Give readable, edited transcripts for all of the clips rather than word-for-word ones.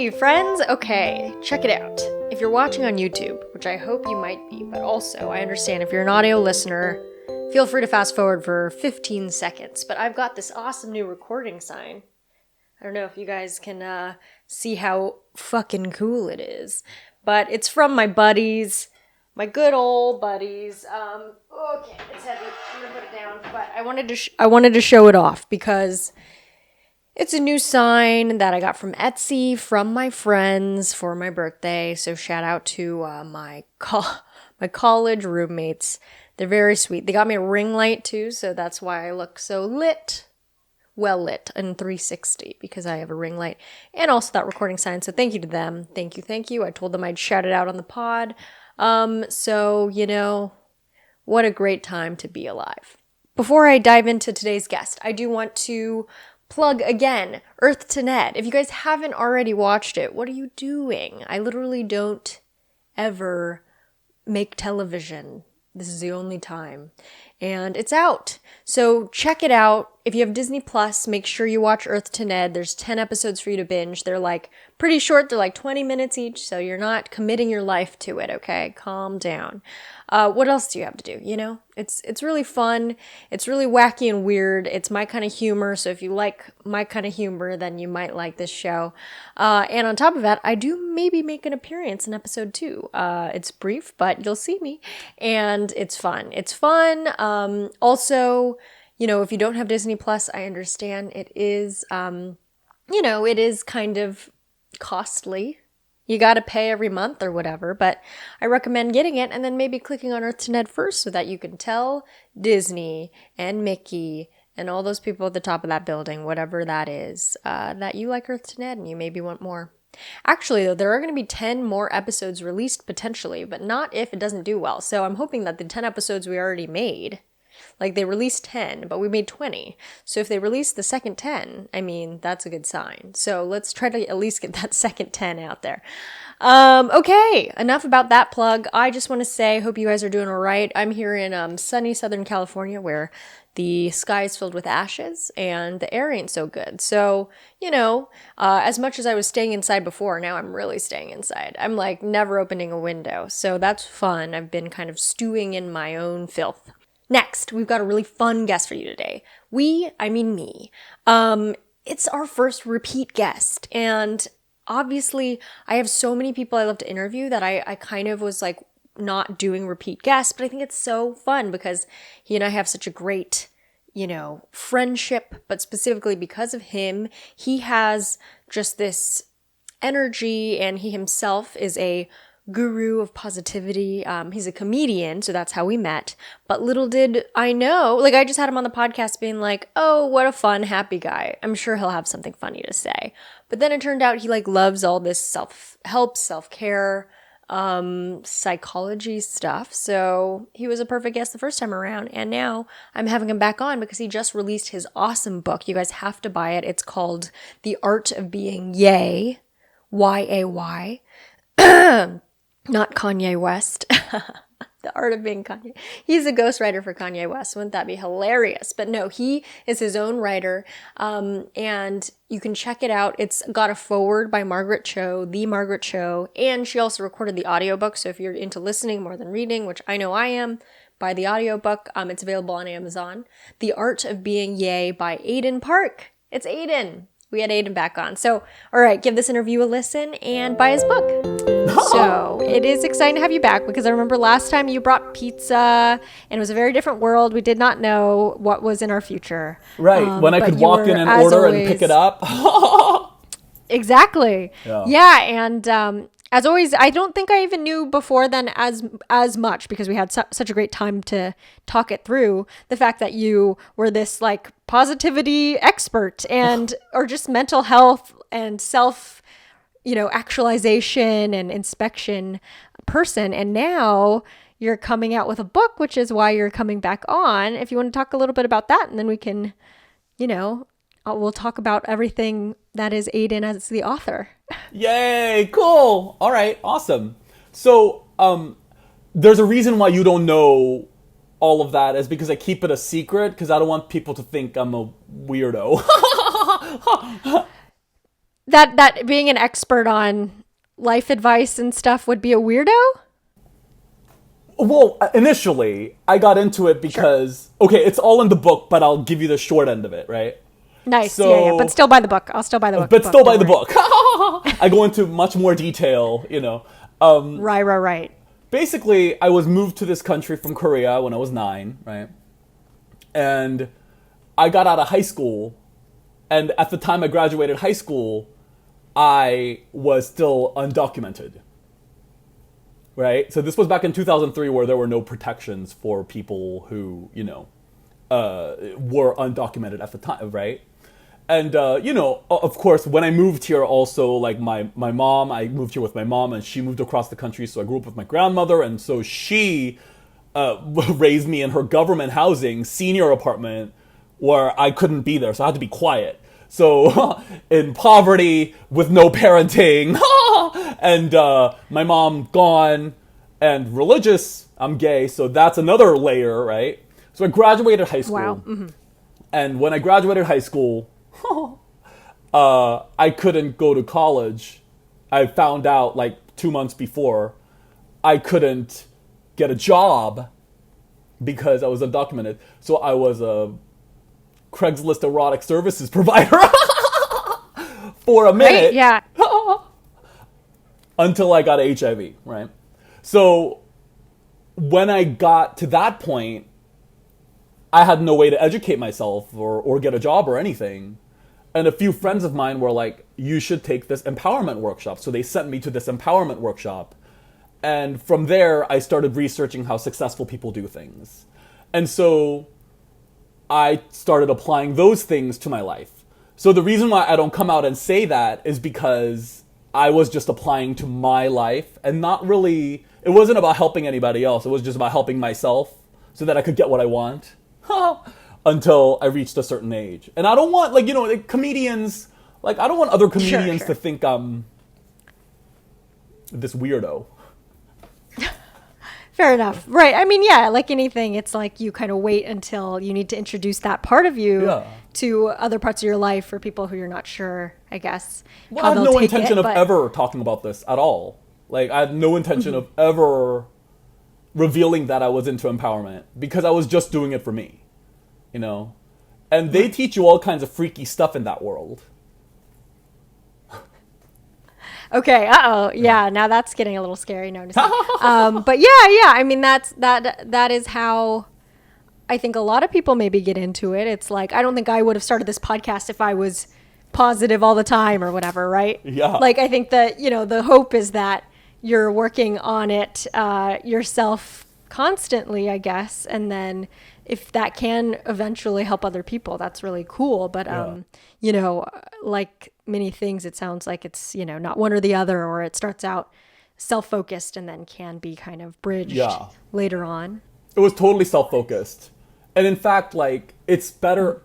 Hey friends, okay, check it out. If you're watching on YouTube, which I hope you might be, but also I understand if you're an audio listener, feel free to fast forward for 15 seconds. But I've got this awesome new recording sign. I don't know if you guys can see how fucking cool it is, but it's from my buddies, my good old buddies. Okay, it's heavy. I'm gonna put it down, but I wanted to show it off because it's a new sign that I got from Etsy from my friends for my birthday. So shout out to my college roommates. They're very sweet. They got me a ring light too, so that's why I look so lit. Well lit and 360 because I have a ring light and also that recording sign. So thank you to them. Thank you. I told them I'd shout it out on the pod. So, you know, what a great time to be alive. Before I dive into today's guest, I do want to plug again, Earth to Ned. If you guys haven't already watched it, what are you doing? I literally don't ever make television. This is the only time. And it's out. So check it out. If you have Disney Plus, make sure you watch Earth to Ned. There's 10 episodes for you to binge. They're like pretty short. They're like 20 minutes each. So you're not committing your life to it. Okay. Calm down. What else do you have to do? You know, it's really fun. It's really wacky and weird. It's my kind of humor. So if you like my kind of humor, then you might like this show. And on top of that, I do maybe make an appearance in episode 2. It's brief, but you'll see me. And it's fun. It's fun. Also, you know, if you don't have Disney Plus, I understand it is, it is kind of costly. You got to pay every month or whatever, but I recommend getting it and then maybe clicking on Earth to Ned first so that you can tell Disney and Mickey and all those people at the top of that building, whatever that is, that you like Earth to Ned and you maybe want more. Actually, though, there are going to be 10 more episodes released potentially, but not if it doesn't do well. So I'm hoping that the 10 episodes we already made, like they released 10, but we made 20. So if they release the second 10, I mean, that's a good sign. So let's try to at least get that second 10 out there. Okay, enough about that plug. I just want to say, hope you guys are doing all right. I'm here in sunny Southern California where the sky is filled with ashes and the air ain't so good. So, you know, as much as I was staying inside before, now I'm really staying inside. I'm like never opening a window. So that's fun. I've been kind of stewing in my own filth. Next, we've got a really fun guest for you today. I mean me. It's our first repeat guest. And obviously, I have so many people I love to interview that I kind of was like not doing repeat guests. But I think it's so fun because he and I have such a great, you know, friendship. But specifically because of him, he has just this energy and he himself is a guru of positivity. He's a comedian, so that's how we met. But little did I know, like I just had him on the podcast being like, oh, what a fun, happy guy. I'm sure he'll have something funny to say. But then it turned out he like loves all this self-help, self-care, psychology stuff. So he was a perfect guest the first time around. And now I'm having him back on because he just released his awesome book. You guys have to buy it. It's called The Art of Being Yay, Y-A-Y. Not Kanye West. The Art of Being Kanye. He's a ghostwriter for Kanye West. Wouldn't that be hilarious? But no, he is his own writer. And you can check it out. It's got a foreword by Margaret Cho, the Margaret Cho. And she also recorded the audiobook. So if you're into listening more than reading, which I know I am, buy the audiobook. It's available on Amazon. The Art of Being Yay by Aiden Park. It's Aiden. We had Aiden back on. So, all right, give this interview a listen and buy his book. So, it is exciting to have you back because I remember last time you brought pizza and it was a very different world. We did not know what was in our future. Right, when I could walk in and order and pick it up. Exactly. Yeah, and as always, I don't think I even knew before then as much because we had such a great time to talk it through. The fact that you were this like positivity expert and or just mental health and self, actualization and inspection person. And now you're coming out with a book, which is why you're coming back on. If you want to talk a little bit about that, and then we can, we'll talk about everything that is Aiden as the author. Yay, cool. All right, awesome. So, there's a reason why you don't know all of that is because I keep it a secret because I don't want people to think I'm a weirdo. that being an expert on life advice and stuff would be a weirdo? Well, initially, I got into it because, okay, it's all in the book, but I'll give you the short end of it, right? Nice. So, yeah. But still buy the book. I'll still buy the book. But still buy the book. I go into much more detail, you know. Right. Basically, I was moved to this country from Korea when I was 9, right? And I got out of high school, and at the time I graduated high school, I was still undocumented. Right? So this was back in 2003 where there were no protections for people who, you know, were undocumented at the time, right? And, you know, of course, when I moved here also, like my mom, I moved here with my mom and she moved across the country. So I grew up with my grandmother. And so she raised me in her government housing senior apartment where I couldn't be there. So I had to be quiet. So in poverty with no parenting and my mom gone and religious, I'm gay. So that's another layer, right? So I graduated high school. Wow. Mm-hmm. And when I graduated high school, I couldn't go to college. I found out like 2 months before I couldn't get a job because I was undocumented. So I was a Craigslist erotic services provider for a minute. Right? Yeah. Until I got HIV, right? So when I got to that point, I had no way to educate myself or get a job or anything. And a few friends of mine were like, you should take this empowerment workshop. So they sent me to this empowerment workshop. And from there, I started researching how successful people do things. And so I started applying those things to my life. So the reason why I don't come out and say that is because I was just applying to my life and not really, it wasn't about helping anybody else. It was just about helping myself so that I could get what I want. Until I reached a certain age. And I don't want, like, you know, like comedians, like, I don't want other comedians to think I'm this weirdo. Fair enough. Right. I mean, yeah, like anything, it's like you kind of wait until you need to introduce that part of you to other parts of your life for people who you're not sure, I guess. Well, I have no intention of ever talking about this at all. Like, I had no intention of ever revealing that I was into empowerment because I was just doing it for me, you know? And they teach you all kinds of freaky stuff in that world. Okay. Yeah. Now that's getting a little scary. No, but yeah. I mean, that is how I think a lot of people maybe get into it. It's like, I don't think I would have started this podcast if I was positive all the time or whatever. Right. Yeah. Like, I think that, you know, the hope is that you're working on it, yourself constantly, I guess. And then if that can eventually help other people, that's really cool. But, you know, like many things, it sounds like it's, you know, not one or the other, or it starts out self-focused and then can be kind of bridged later on. It was totally self-focused. And in fact, like, it's better.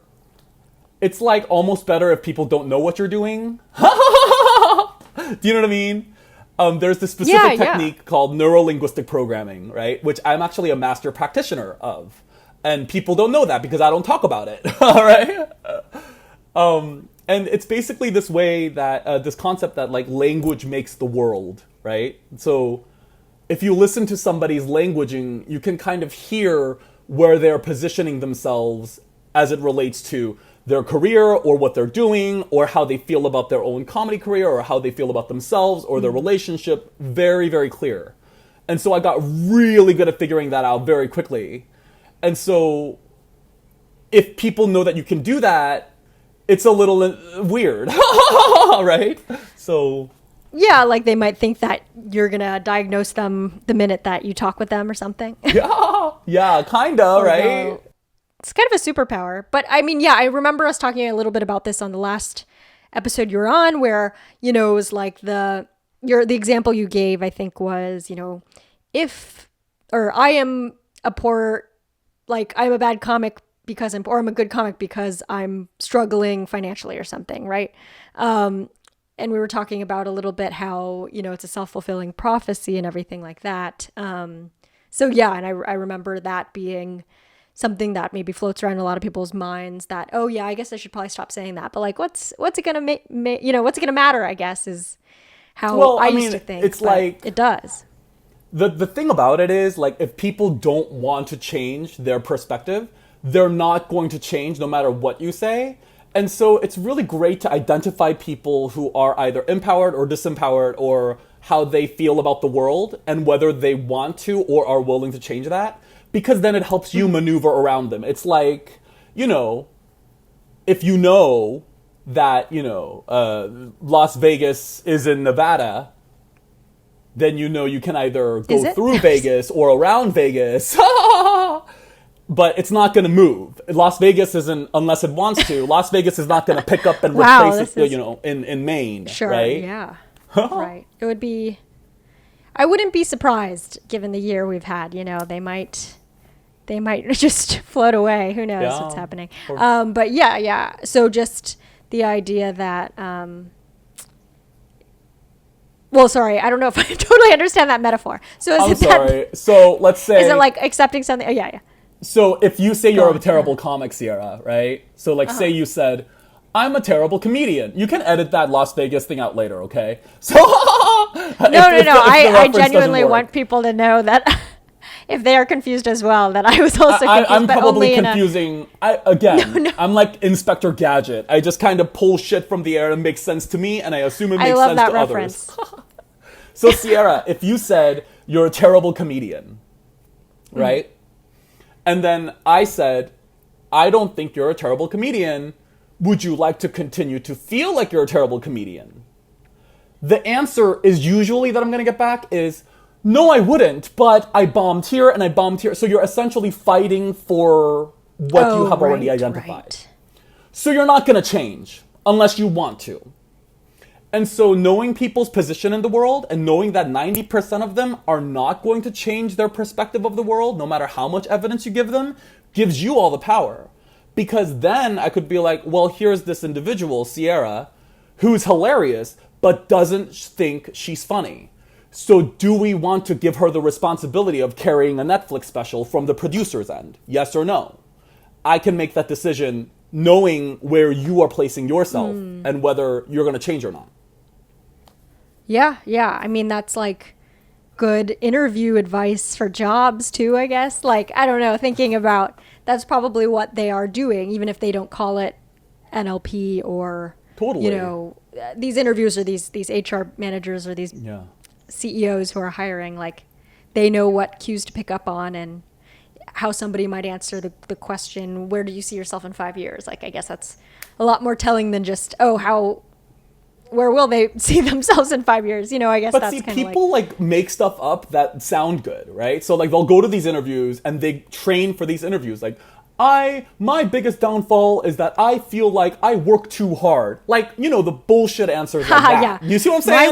It's like almost better if people don't know what you're doing. Do you know what I mean? There's this specific technique called neuro-linguistic programming, right? Which I'm actually a master practitioner of. And people don't know that because I don't talk about it, all right? And it's basically this way that, this concept that, like, language makes the world, right? So if you listen to somebody's languaging, you can kind of hear where they're positioning themselves as it relates to their career or what they're doing or how they feel about their own comedy career or how they feel about themselves or their relationship. Very, very clear. And so I got really good at figuring that out very quickly. And so if people know that you can do that, it's a little weird, right? So yeah, like they might think that you're going to diagnose them the minute that you talk with them or something. Yeah, kind of, right? It's kind of a superpower. But I mean, yeah, I remember us talking a little bit about this on the last episode you were on where, you know, it was like the example you gave, I think was, you know, I am a poor, like I'm a bad comic because I'm a good comic because I'm struggling financially or something, right? And we were talking about a little bit how, you know, it's a self-fulfilling prophecy and everything like that. So yeah, and I remember that being something that maybe floats around in a lot of people's minds that, oh yeah, I guess I should probably stop saying that. But like, what's it gonna what's it gonna matter, I guess, is how I used to think. It's like, it does. The thing about it is, like, if people don't want to change their perspective, they're not going to change no matter what you say. And so it's really great to identify people who are either empowered or disempowered, or how they feel about the world and whether they want to or are willing to change that, because then it helps you maneuver around them. It's like, if you know that, Las Vegas is in Nevada, then you can either go through Vegas or around Vegas. But it's not going to move. Las Vegas isn't, unless it wants to, Las Vegas is not going to pick up and replace it, in Maine, sure, right? Yeah, right. It would be, I wouldn't be surprised given the year we've had, they might just float away. Who knows what's happening? But yeah. So just the idea that, well, sorry, I don't know if I totally understand that metaphor. So So let's say, is it like accepting something? Oh, yeah. So if you say you're a terrible comic, Sierra, right? So like, say you said, I'm a terrible comedian. You can edit that Las Vegas thing out later, okay? So no. I genuinely want people to know that if they are confused as well, that I was also confused. I'm probably confusing. I'm like Inspector Gadget. I just kind of pull shit from the air and makes sense to me, and I assume it makes sense to others. So Sierra, if you said you're a terrible comedian, right? And then I said, I don't think you're a terrible comedian. Would you like to continue to feel like you're a terrible comedian? The answer is usually that I'm going to get back is, no, I wouldn't, but I bombed here and I bombed here. So you're essentially fighting for what you have already identified. Right. So you're not going to change unless you want to. And so knowing people's position in the world and knowing that 90% of them are not going to change their perspective of the world, no matter how much evidence you give them, gives you all the power. Because then I could be like, well, here's this individual, Sierra, who's hilarious, but doesn't think she's funny. So do we want to give her the responsibility of carrying a Netflix special from the producer's end? Yes or no? I can make that decision knowing where you are placing yourself and whether you're going to change or not. Yeah. I mean, that's like good interview advice for jobs too, I guess. Like, I don't know, thinking about that's probably what they are doing, even if they don't call it NLP or, these interviews or these HR managers or these CEOs who are hiring, like they know what cues to pick up on and how somebody might answer the question, where do you see yourself in 5 years? Like, I guess that's a lot more telling than just, where will they see themselves in 5 years? I guess that's kind of people like make stuff up that sound good, right? So like they'll go to these interviews and they train for these interviews. Like, my biggest downfall is that I feel like I work too hard. Like, the bullshit answers like that. Yeah. You see what I'm saying?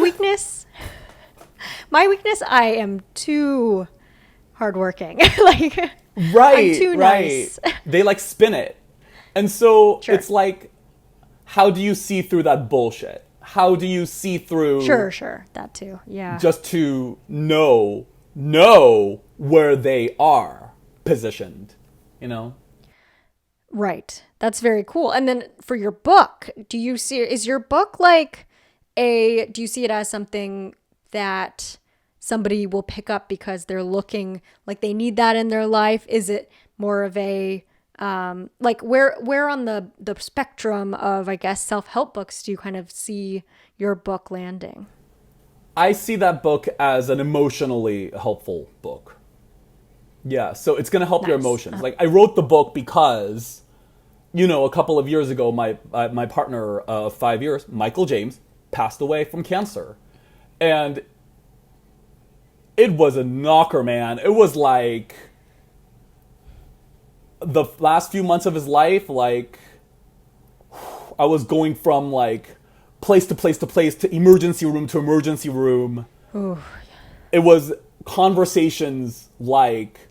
My weakness, I am too hardworking. Like, right, I'm too right. nice. They like spin it. And so it's like, how do you see through that bullshit? How do you see through... Sure. That too, yeah. Just to know where they are positioned, Right. That's very cool. And then for your book, is your book like do you see it as something that somebody will pick up because they're looking like they need that in their life? Is it more of a... like where on the spectrum of, I guess, self-help books do you kind of see your book landing? I see that book as an emotionally helpful book. Yeah, so it's going to help your emotions. Like, I wrote the book because, a couple of years ago, my partner of 5 years, Michael James, passed away from cancer. And it was a knocker, man. It was like... the last few months of his life, like, I was going from, like, place to place to place to emergency room to emergency room. Ooh. It was conversations like,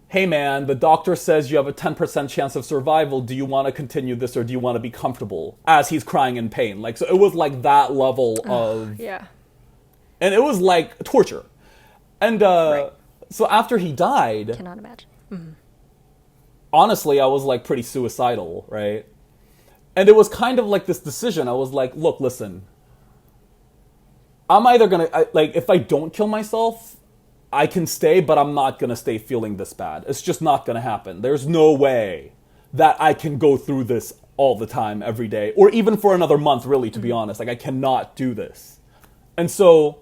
hey, man, the doctor says you have a 10% chance of survival. Do you want to continue this or do you want to be comfortable? As he's crying in pain. Like, so it was, like, that level of... Yeah. And it was, like, torture. And so after he died... Cannot imagine. Mm-hmm. honestly, I was like pretty suicidal, right? And it was kind of like this decision. I was like, look, listen, I'm either like, if I don't kill myself, I can stay, but I'm not gonna stay feeling this bad. It's just not gonna happen. There's no way that I can go through this all the time, every day, or even for another month, really, to be honest. Like, I cannot do this. And so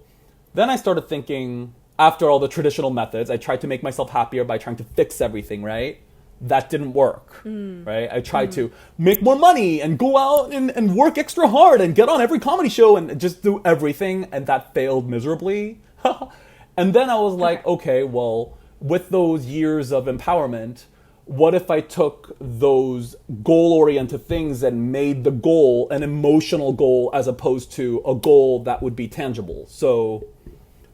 then I started thinking, after all the traditional methods, I tried to make myself happier by trying to fix everything, right? That didn't work, right? I tried to make more money and go out and work extra hard and get on every comedy show and just do everything, and that failed miserably. And then I was like, okay, well, with those years of empowerment, what if I took those goal-oriented things and made the goal an emotional goal as opposed to a goal that would be tangible? So,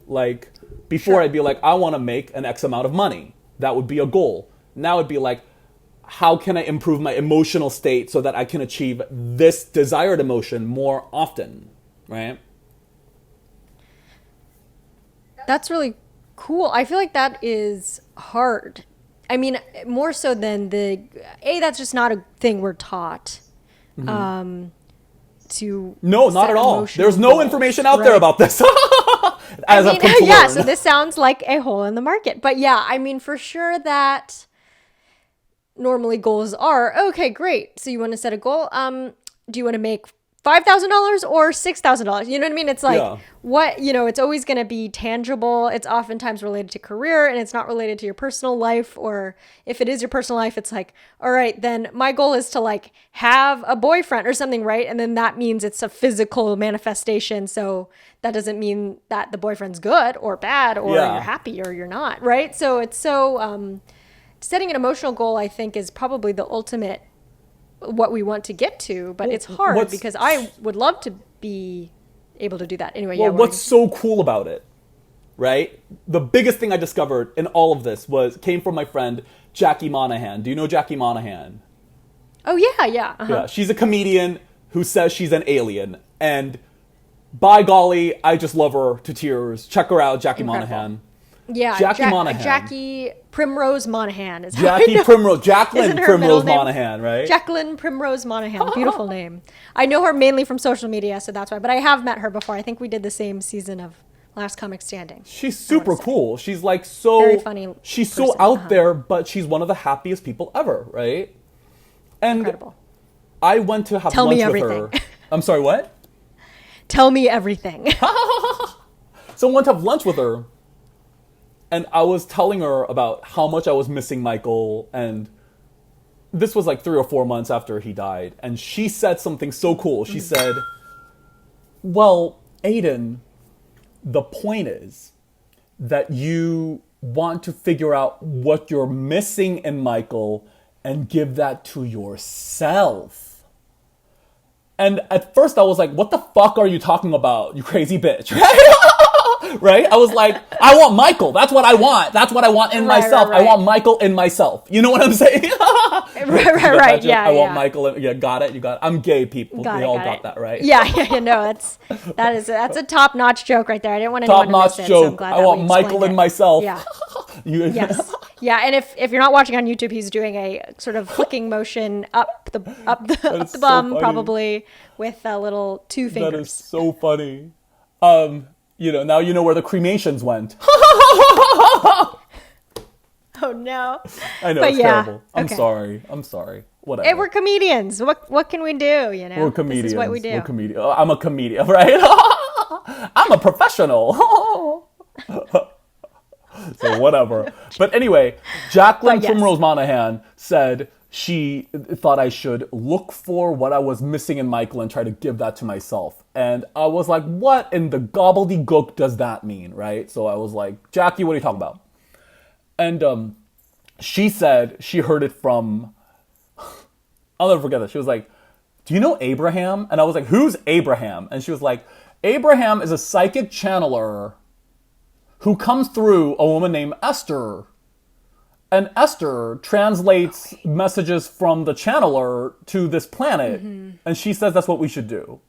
like, before I'd be like, I want to make an X amount of money. That would be a goal. Now it'd be like, how can I improve my emotional state so that I can achieve this desired emotion more often, right? That's really cool. I feel like that is hard. I mean, more so than that's just not a thing we're taught. To no, not at all. There's no goals, information out there about this. As I've come to yeah, learn. so this sounds like a hole in the market. But yeah, I mean, for sure that normally goals are, okay, great. So you want to set a goal. Do you want to make $5,000 or $6,000? You know what I mean? It's like, what, it's always going to be tangible. It's oftentimes related to career, and it's not related to your personal life. Or if it is your personal life, it's like, all right, then my goal is to like have a boyfriend or something, right? And then that means it's a physical manifestation. So that doesn't mean that the boyfriend's good or bad, or you're happy or you're not, right? So it's so, setting an emotional goal, I think, is probably the ultimate what we want to get to, but it's hard because I would love to be able to do that. Anyway, what's so cool about it, right? The biggest thing I discovered in all of this came from my friend Jackie Monahan. Do you know Jackie Monahan? Oh yeah. Yeah, she's a comedian who says she's an alien, and by golly, I just love her to tears. Check her out, Jackie Monahan. Yeah, Monahan. Jackie Primrose Monahan is Jacqueline Primrose Monahan, right? Jacqueline Primrose Monahan, beautiful name. I know her mainly from social media, so that's why. But I have met her before. I think we did the same season of Last Comic Standing. She's super cool. She's like so very funny. She's so out there, but she's one of the happiest people ever, right? And incredible. I went to have lunch with her. I'm sorry, what? Tell me everything. So I went to have lunch with her. And I was telling her about how much I was missing Michael, and this was like 3 or 4 months after he died. And she said something so cool. She said, well, Aiden, the point is that you want to figure out what you're missing in Michael and give that to yourself. And at first I was like, what the fuck are you talking about, you crazy bitch, right? Right? I was like, I want Michael. That's what I want. That's what I want in myself. Right. I want Michael in myself. You know what I'm saying? right. Yeah. I want Michael in, got it. You got it. I'm gay, people. We all got that, right? Yeah. No, that's a top-notch joke right there. I didn't want anyone to miss it. So I'm glad I want Michael in myself. Yeah. Yes. Yeah, and if you're not watching on YouTube, he's doing a sort of flicking motion up the bum, so probably with a little 2 fingers. That is so funny. Now you know where the cremations went. Oh no! I know, it's terrible. I'm sorry. Whatever. We're comedians. What can we do? We're comedians. This is what we do. I'm a comedian, right? I'm a professional. So whatever. But anyway, Jacqueline Primrose Monahan said she thought I should look for what I was missing in Michael and try to give that to myself. And I was like, what in the gobbledygook does that mean, right? So I was like, Jackie, what are you talking about? And she said she heard it from, I'll never forget it. She was like, do you know Abraham? And I was like, who's Abraham? And she was like, Abraham is a psychic channeler who comes through a woman named Esther. And Esther translates messages from the channeler to this planet. Mm-hmm. And she says that's what we should do.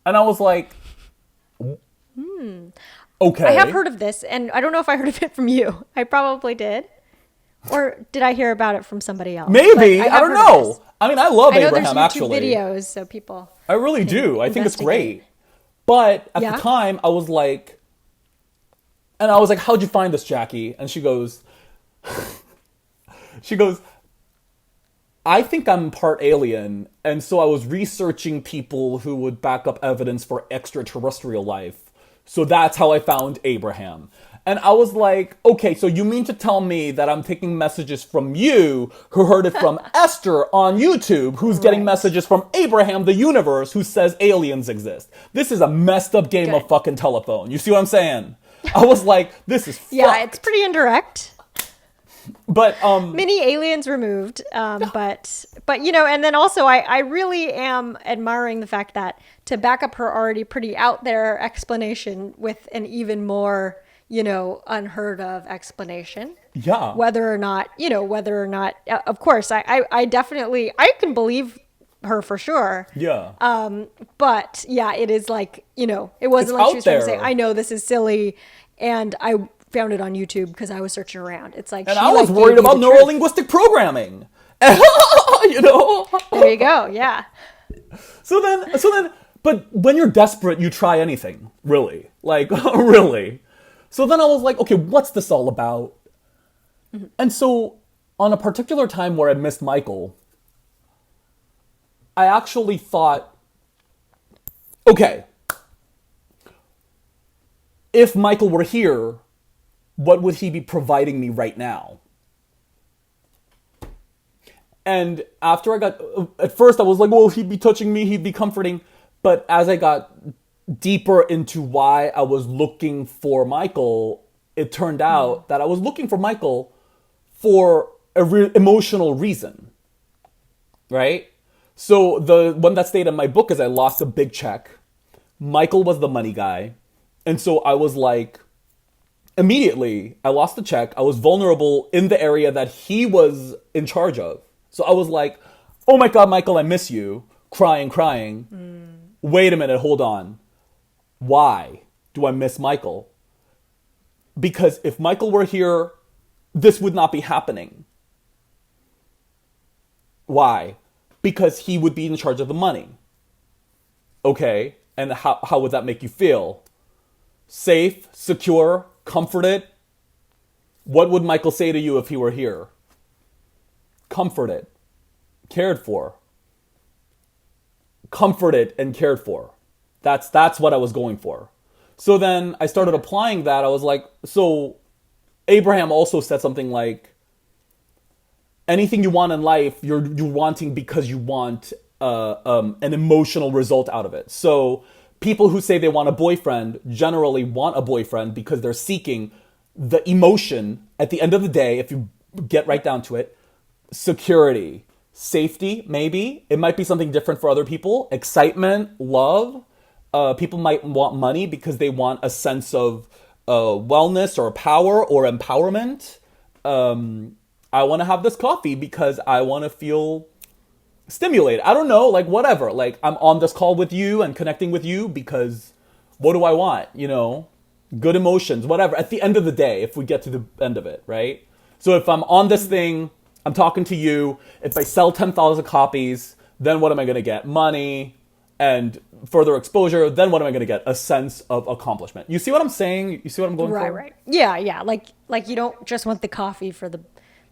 And I was like, okay. I have heard of this, and I don't know if I heard of it from you. I probably did. Or did I hear about it from somebody else? Maybe. But I don't have heard of know. this. I mean, I love I know Abraham, there's YouTube actually. videos, so people I really can do. I think it's investigate. great. But at Yeah? the time, I was like, how'd you find this, Jackie? And she goes, I think I'm part alien, and so I was researching people who would back up evidence for extraterrestrial life. So that's how I found Abraham. And I was like, okay, so you mean to tell me that I'm taking messages from you, who heard it from Esther on YouTube, who's getting Right. messages from Abraham, the universe, who says aliens exist. This is a messed up game of Good. fucking telephone. You see what I'm saying? I was like, this is Yeah, fucked. it's pretty indirect. But, Many aliens removed, but you know, and then also I really am admiring the fact that to back up her already pretty out there explanation with an even more, you know, unheard of explanation. yeah. Whether or not, of course, I definitely, I can believe her for sure. Yeah. But yeah, it is like, you know, it wasn't It's like she was trying to out say, there. I know this is silly, and I found it on YouTube because I was searching around. It's like, And she I was like gave worried me about the truth. neurolinguistic programming. You know? There you go. Yeah. So then, but when you're desperate, you try anything, really. Like, really. So then I was like, okay, what's this all about? And so, on a particular time where I missed Michael, I actually thought, okay, if Michael were here, what would he be providing me right now? And after I got, at first I was like, well, he'd be touching me, he'd be comforting. But as I got deeper into why I was looking for Michael, it turned out that I was looking for Michael for a emotional reason, right? So the one that stayed in my book is I lost a big check. Michael was the money guy. And so I was like, immediately, I lost the check. I was vulnerable in the area that he was in charge of. So I was like, oh my God, Michael, I miss you. Crying. Wait a minute, hold on. Why do I miss Michael? Because if Michael were here, this would not be happening. Why? Because he would be in charge of the money. Okay, and how would that make you feel? Safe, secure, comforted? What would Michael say to you if he were here? Comforted, cared for. Comforted and cared for. That's what I was going for. So then I started applying that. I was like, so Abraham also said something like, anything you want in life, you're wanting because you want an emotional result out of it. So people who say they want a boyfriend generally want a boyfriend because they're seeking the emotion at the end of the day, if you get right down to it, security, safety, maybe. It might be something different for other people. Excitement, love. People might want money because they want a sense of wellness or power or empowerment. I want to have this coffee because I want to feel stimulated. I don't know, like whatever. Like I'm on this call with you and connecting with you because what do I want? You know, good emotions, whatever. At the end of the day, if we get to the end of it, right? So if I'm on this thing, I'm talking to you. If I sell 10,000 copies, then what am I going to get? Money and further exposure. Then what am I going to get? A sense of accomplishment. You see what I'm saying? You see what I'm going for? Right. Yeah. Like you don't just want the coffee for the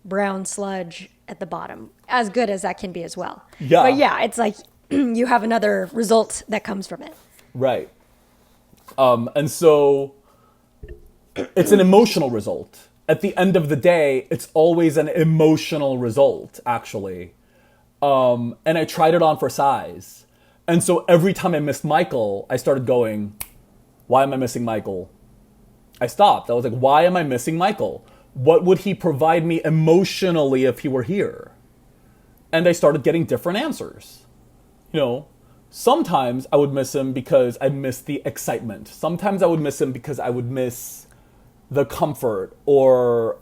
brown sludge at the bottom, as good as that can be as well. Yeah. But yeah, it's like you have another result that comes from it. Right. And so it's an emotional result. At the end of the day, it's always an emotional result, actually. And I tried it on for size. And so every time I missed Michael, I started going, why am I missing Michael? I stopped. I was like, why am I missing Michael? What would he provide me emotionally if he were here? And I started getting different answers. You know, sometimes I would miss him because I missed the excitement. Sometimes I would miss him because I would miss the comfort or,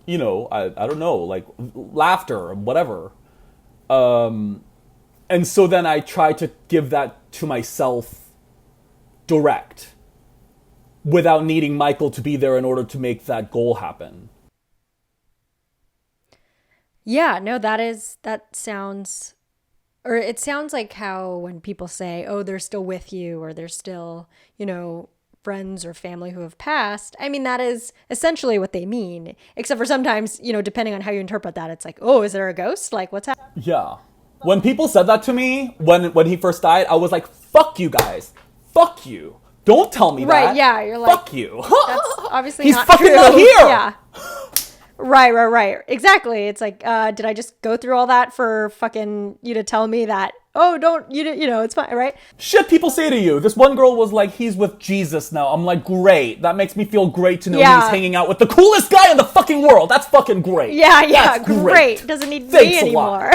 you know, I don't know, like laughter or whatever. And so then I try to give that to myself direct. without needing Michael to be there in order to make that goal happen. Yeah, no, that sounds, or it sounds like how when people say, oh, they're still with you, or they're still, friends or family who have passed. I mean, that is essentially what they mean, except for sometimes, depending on how you interpret that, it's like, oh, is there a ghost? Like, what's happening? Yeah. When people said that to me when he first died, I was like, fuck you guys. Fuck you. Don't tell me that. Right, yeah, you're like, fuck you. That's obviously He's not fucking true. not here. Yeah. Right. Exactly. It's like, did I just go through all that for fucking you to tell me that, oh, don't, it's fine, right? Shit people say to you. This one girl was like, he's with Jesus now. I'm like, great. That makes me feel great to know he's hanging out with the coolest guy in the fucking world. That's fucking great. Yeah, That's great. Doesn't need Thanks me anymore.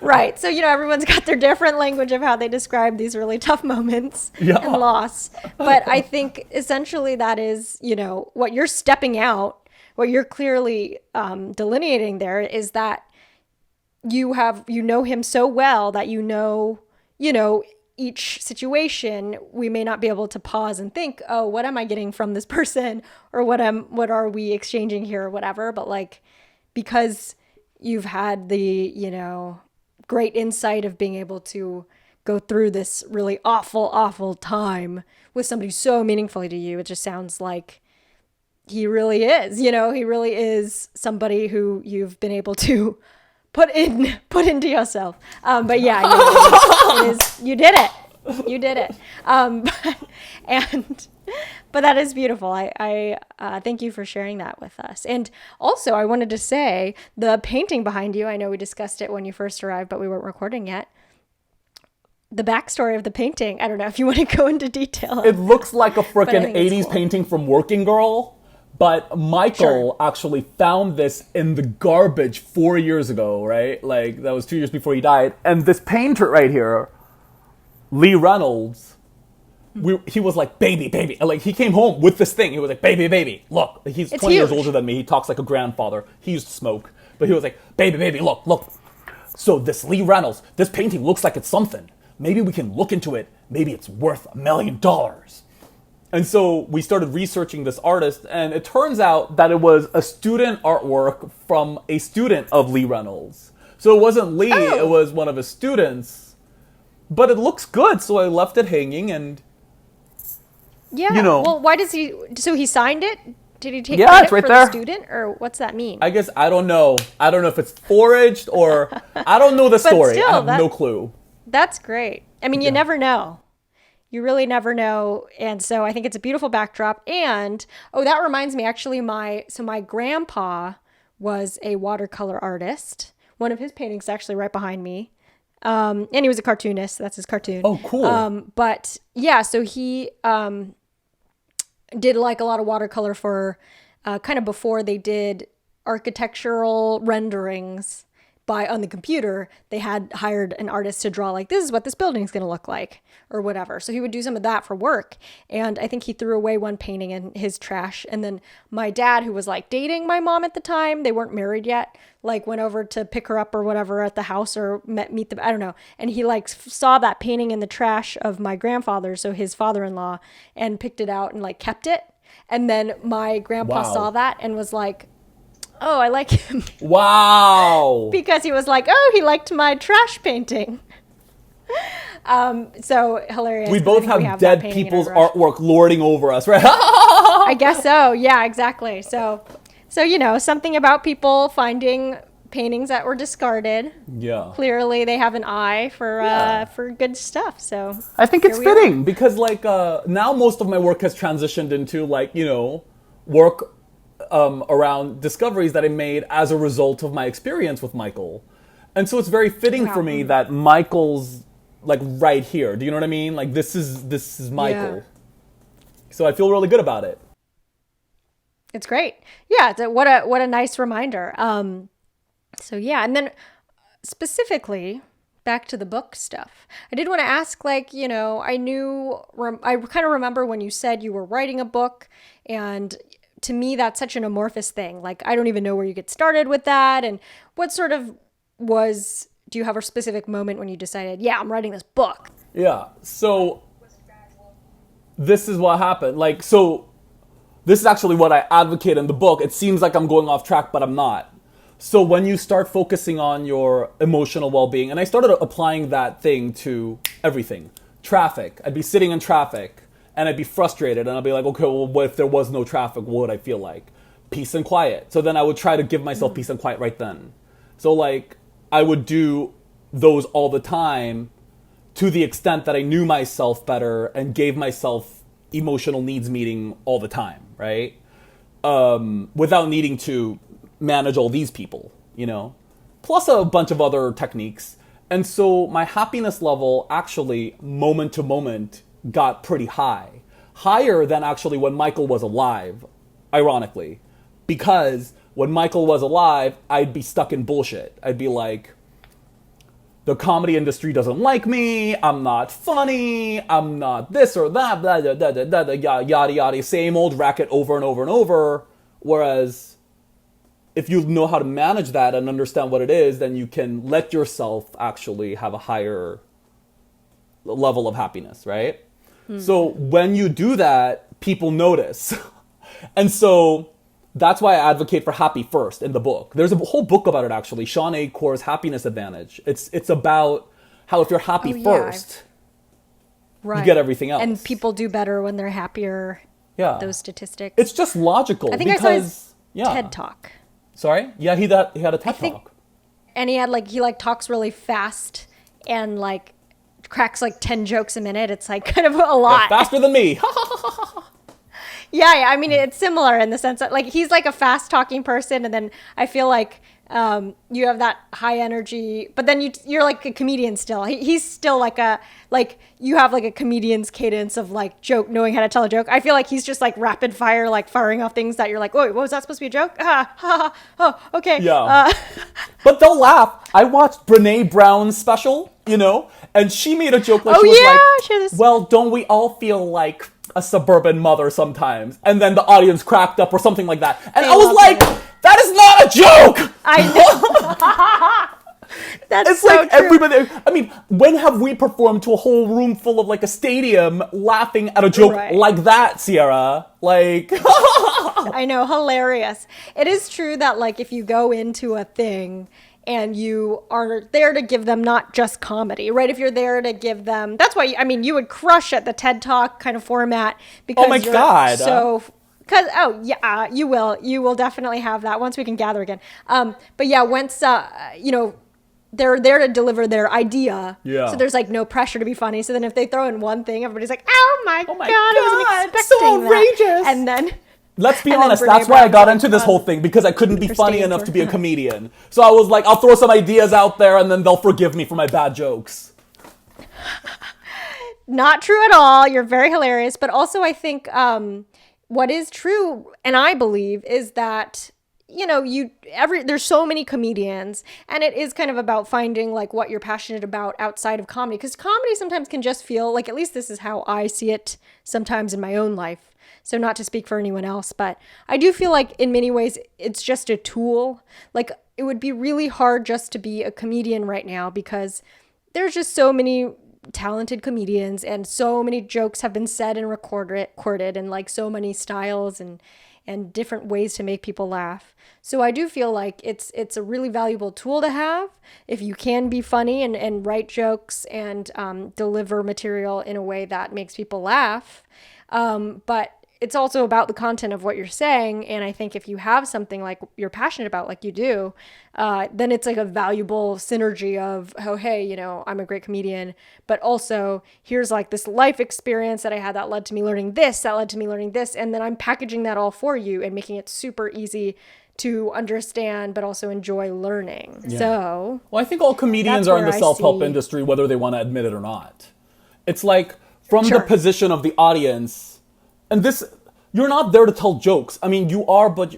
Right. So, everyone's got their different language of how they describe these really tough moments and loss. But I think essentially that is, what you're stepping out, what you're clearly delineating there is that you know him so well that each situation, we may not be able to pause and think, oh, what am I getting from this person? Or what are we exchanging here or whatever? But like, because you've had the, great insight of being able to go through this really awful time with somebody so meaningfully to you. It just sounds like he really is, he really is somebody who you've been able to put into yourself. But yeah, you did it. But that is beautiful. I thank you for sharing that with us. And also, I wanted to say the painting behind you, I know we discussed it when you first arrived, but we weren't recording yet. The backstory of the painting, I don't know if you want to go into detail. It looks like a freaking 80s cool. painting from Working Girl, but Michael actually found this in the garbage 4 years ago, right? Like, that was 2 years before he died. And this painter right here, Lee Reynolds, he was like, baby. And like, he came home with this thing. He was like, baby, look. He's 20 years older than me. He talks like a grandfather. He used to smoke. But he was like, baby, look. So this Lee Reynolds, this painting looks like it's something. Maybe we can look into it. Maybe it's worth $1 million. And so we started researching this artist, and it turns out that it was a student artwork from a student of Lee Reynolds. So it wasn't Lee, It was one of his students. But it looks good, so I left it hanging, and yeah. Well, why does he? So he signed it. Did he take credit credit for the student, or what's that mean? I guess I don't know. I don't know if it's forged or I don't know the story. Still, I have no clue. That's great. I mean, you never know. You really never know. And so I think it's a beautiful backdrop. And that reminds me, actually, my grandpa was a watercolor artist. One of his paintings actually right behind me. And he was a cartoonist. That's his cartoon. Oh, cool. But yeah, so he did like a lot of watercolor for kind of before they did architectural renderings on the computer. They had hired an artist to draw like, this is what this building's going to look like or whatever. So he would do some of that for work. And I think he threw away one painting in his trash. And then my dad, who was like dating my mom at the time, they weren't married yet, like went over to pick her up or whatever at the house or meet them. I don't know. And he like saw that painting in the trash of my grandfather, so his father-in-law, and picked it out and like kept it. And then my grandpa saw that and was like, oh, I like him. Wow. Because he was like, oh, he liked my trash painting. So hilarious. We both have dead people's artwork lording over us, right? I guess so. Yeah, exactly. So something about people finding paintings that were discarded. Yeah. Clearly, they have an eye for good stuff. So I think it's fitting because like now most of my work has transitioned into like, work around discoveries that I made as a result of my experience with Michael. And so it's very fitting for me that Michael's like right here. Do you know what I mean? Like this is Michael. Yeah. So I feel really good about it. It's great. Yeah, what a nice reminder. So yeah, and then specifically back to the book stuff. I did want to ask, like, I kind of remember when you said you were writing a book, and to me, that's such an amorphous thing. Like, I don't even know where you get started with that. And what sort of do you have a specific moment when you decided, yeah, I'm writing this book? Yeah. So this is what happened. Like, so this is actually what I advocate in the book. It seems like I'm going off track, but I'm not. So when you start focusing on your emotional well-being, and I started applying that thing to everything. Traffic. I'd be sitting in traffic and I'd be frustrated and I'd be like, okay, well, what if there was no traffic? What would I feel like? Peace and quiet. So then I would try to give myself peace and quiet right then. So like I would do those all the time to the extent that I knew myself better and gave myself emotional needs meeting all the time, right? Without needing to manage all these people, you know, plus a bunch of other techniques. And so my happiness level actually moment to moment got pretty high, higher than actually when Michael was alive, ironically, because when Michael was alive, I'd be stuck in bullshit. I'd be like, the comedy industry doesn't like me, I'm not funny, I'm not this or that, blah, blah, blah, blah, blah, yada, yada, same old racket over and over and over. Whereas if you know how to manage that and understand what it is, then you can let yourself actually have a higher level of happiness, right? So when you do that, people notice. And so that's why I advocate for happy first in the book. There's a whole book about it, actually. Sean A. Core's Happiness Advantage. It's about how if you're happy first, you get everything else. And people do better when they're happier. Yeah. Those statistics. It's just logical. I think because, I saw his TED Talk. Sorry? Yeah, he had a TED Talk. And he talks really fast and like cracks like 10 jokes a minute. It's like kind of a lot. Yeah, faster than me. Yeah, I mean, it's similar in the sense that like he's like a fast talking person, and then I feel like you have that high energy, but then you're like a comedian still. He's still like you have like a comedian's cadence of like joke, knowing how to tell a joke. I feel like he's just like rapid fire, like firing off things that you're like, wait, what was that supposed to be a joke? Oh, okay. Yeah. But they'll laugh. I watched Brene Brown's special, you know, and she made a joke like well, don't we all feel like a suburban mother sometimes? And then the audience cracked up or something like that. And I was like, that is not a joke! I know. That's it's so like true. Everybody, I mean, when have we performed to a whole room full of like a stadium laughing at a joke like that, Sierra? Like... I know, hilarious. It is true that like if you go into a thing and you are there to give them not just comedy, right? If you're there to give them, that's why, I mean, you would crush at the TED Talk kind of format because oh my God. So, because, you will definitely have that once we can gather again. But yeah, once, they're there to deliver their idea. Yeah. So there's like no pressure to be funny. So then if they throw in one thing, everybody's like, oh my God, I wasn't expecting so outrageous. that. And then... Let's be honest, that's why I got into this whole thing, because I couldn't be funny enough to be a comedian. So I was like, I'll throw some ideas out there and then they'll forgive me for my bad jokes. Not true at all. You're very hilarious. But also I think what is true, and I believe, is that, there's so many comedians, and it is kind of about finding like what you're passionate about outside of comedy. Because comedy sometimes can just feel like, at least this is how I see it sometimes in my own life. So not to speak for anyone else, but I do feel like in many ways it's just a tool. Like it would be really hard just to be a comedian right now because there's just so many talented comedians and so many jokes have been said and recorded and like so many styles and different ways to make people laugh. So I do feel like it's a really valuable tool to have if you can be funny and write jokes and deliver material in a way that makes people laugh. But it's also about the content of what you're saying. And I think if you have something like you're passionate about, like you do, then it's like a valuable synergy of, oh, hey, I'm a great comedian, but also here's like this life experience that I had that led to me learning this, that led to me learning this. And then I'm packaging that all for you and making it super easy to understand, but also enjoy learning. Yeah. So, well, I think all comedians are in the self-help industry, whether they want to admit it or not. It's like from the position of the audience. And this, you're not there to tell jokes. I mean, you are, but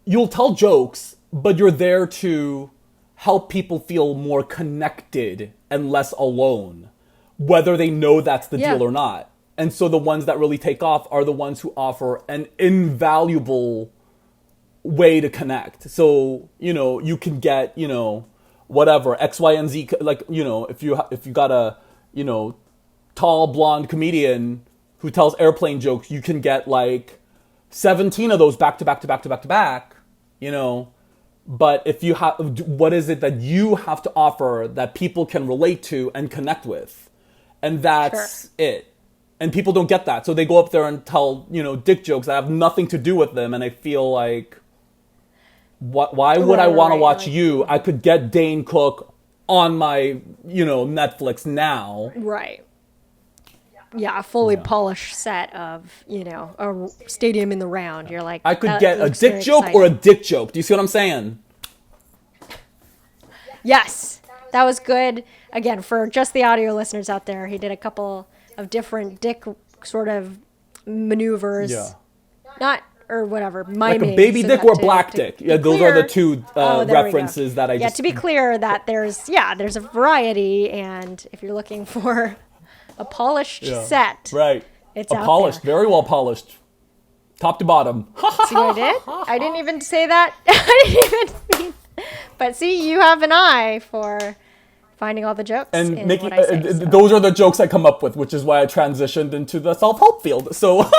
you'll tell jokes, but you're there to help people feel more connected and less alone, whether they know that's the deal or not. And so the ones that really take off are the ones who offer an invaluable way to connect. So, you can get, whatever, X, Y, and Z, like, if you got a, tall blonde comedian who tells airplane jokes, you can get like 17 of those back to back to back to back to back, you know. But if you have, what is it that you have to offer that people can relate to and connect with? And that's it. And people don't get that. So they go up there and tell, you know, dick jokes that have nothing to do with them. And I feel like, why would I want to watch you? I could get Dane Cook on my, you know, Netflix now. Right. Yeah, a fully polished set of, you know, a stadium in the round. You're like, I could get a dick joke or a dick joke. Do you see what I'm saying? Yes, that was good. Again, for just the audio listeners out there, he did a couple of different dick sort of maneuvers. Yeah. Not, or whatever, miming. Like a baby dick or a black dick. Yeah, those are the two references that I just... Yeah, to be clear that there's a variety, and if you're looking for a polished set. Right. It's a out polished, there. very well polished. Top to bottom. See what I did? I didn't even say that. I didn't even mean... But see, you have an eye for finding all the jokes and in making what I say. those are the jokes I come up with, which is why I transitioned into the self-help field. So...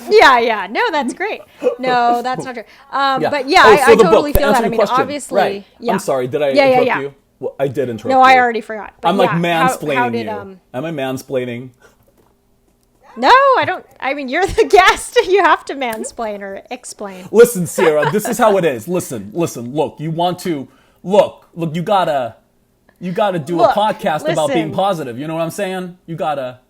Yeah. No, that's great. No, that's not true. But yeah, so I the totally book, feel that. I mean, question, obviously... right. Yeah. I'm sorry, did I interrupt you? Well, I did interrupt you. No, I already forgot. But I'm like mansplaining how did, you. Am I mansplaining? No, I don't. I mean, you're the guest. You have to mansplain or explain. Listen, Sierra, this is how it is. Listen. Look, you want to... Look, you gotta do a podcast about being positive. You know what I'm saying? You gotta...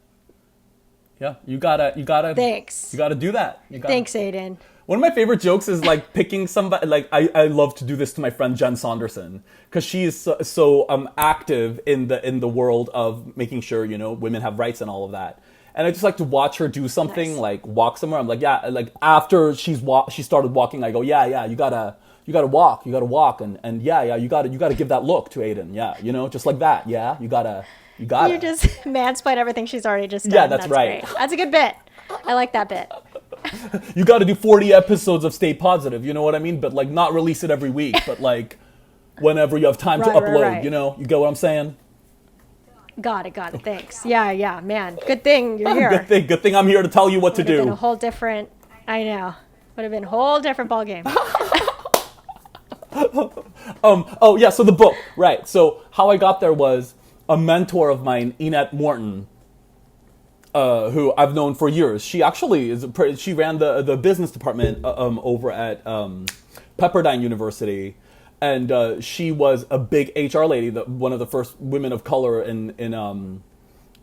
Yeah, you gotta... Thanks. You gotta do that. Thanks, Aiden. One of my favorite jokes is like picking somebody, like I love to do this to my friend Jen Saunderson, because she is so active in the world of making sure, you know, women have rights and all of that. And I just like to watch her do something, like walk somewhere. I'm like, yeah, like after she started walking, I go, yeah, you gotta walk, and yeah, you gotta give that look to Aiden, yeah, you know, just like that, yeah, you gotta. You just mansplain everything she's already just done. Yeah, that's right. Great. That's a good bit. I like that bit. You got to do 40 episodes of Stay Positive, you know what I mean? But like not release it every week, but like whenever you have time to upload, you know? You get what I'm saying? Got it. Thanks. Yeah, man. Good thing you're here. Good thing I'm here to tell you what to do. Been a whole different, I know. Would have been a whole different ballgame. Oh yeah, so the book, right. So how I got there was a mentor of mine, Enette Morton, who I've known for years. She actually she ran the business department over at Pepperdine University, and she was a big HR lady, one of the first women of color in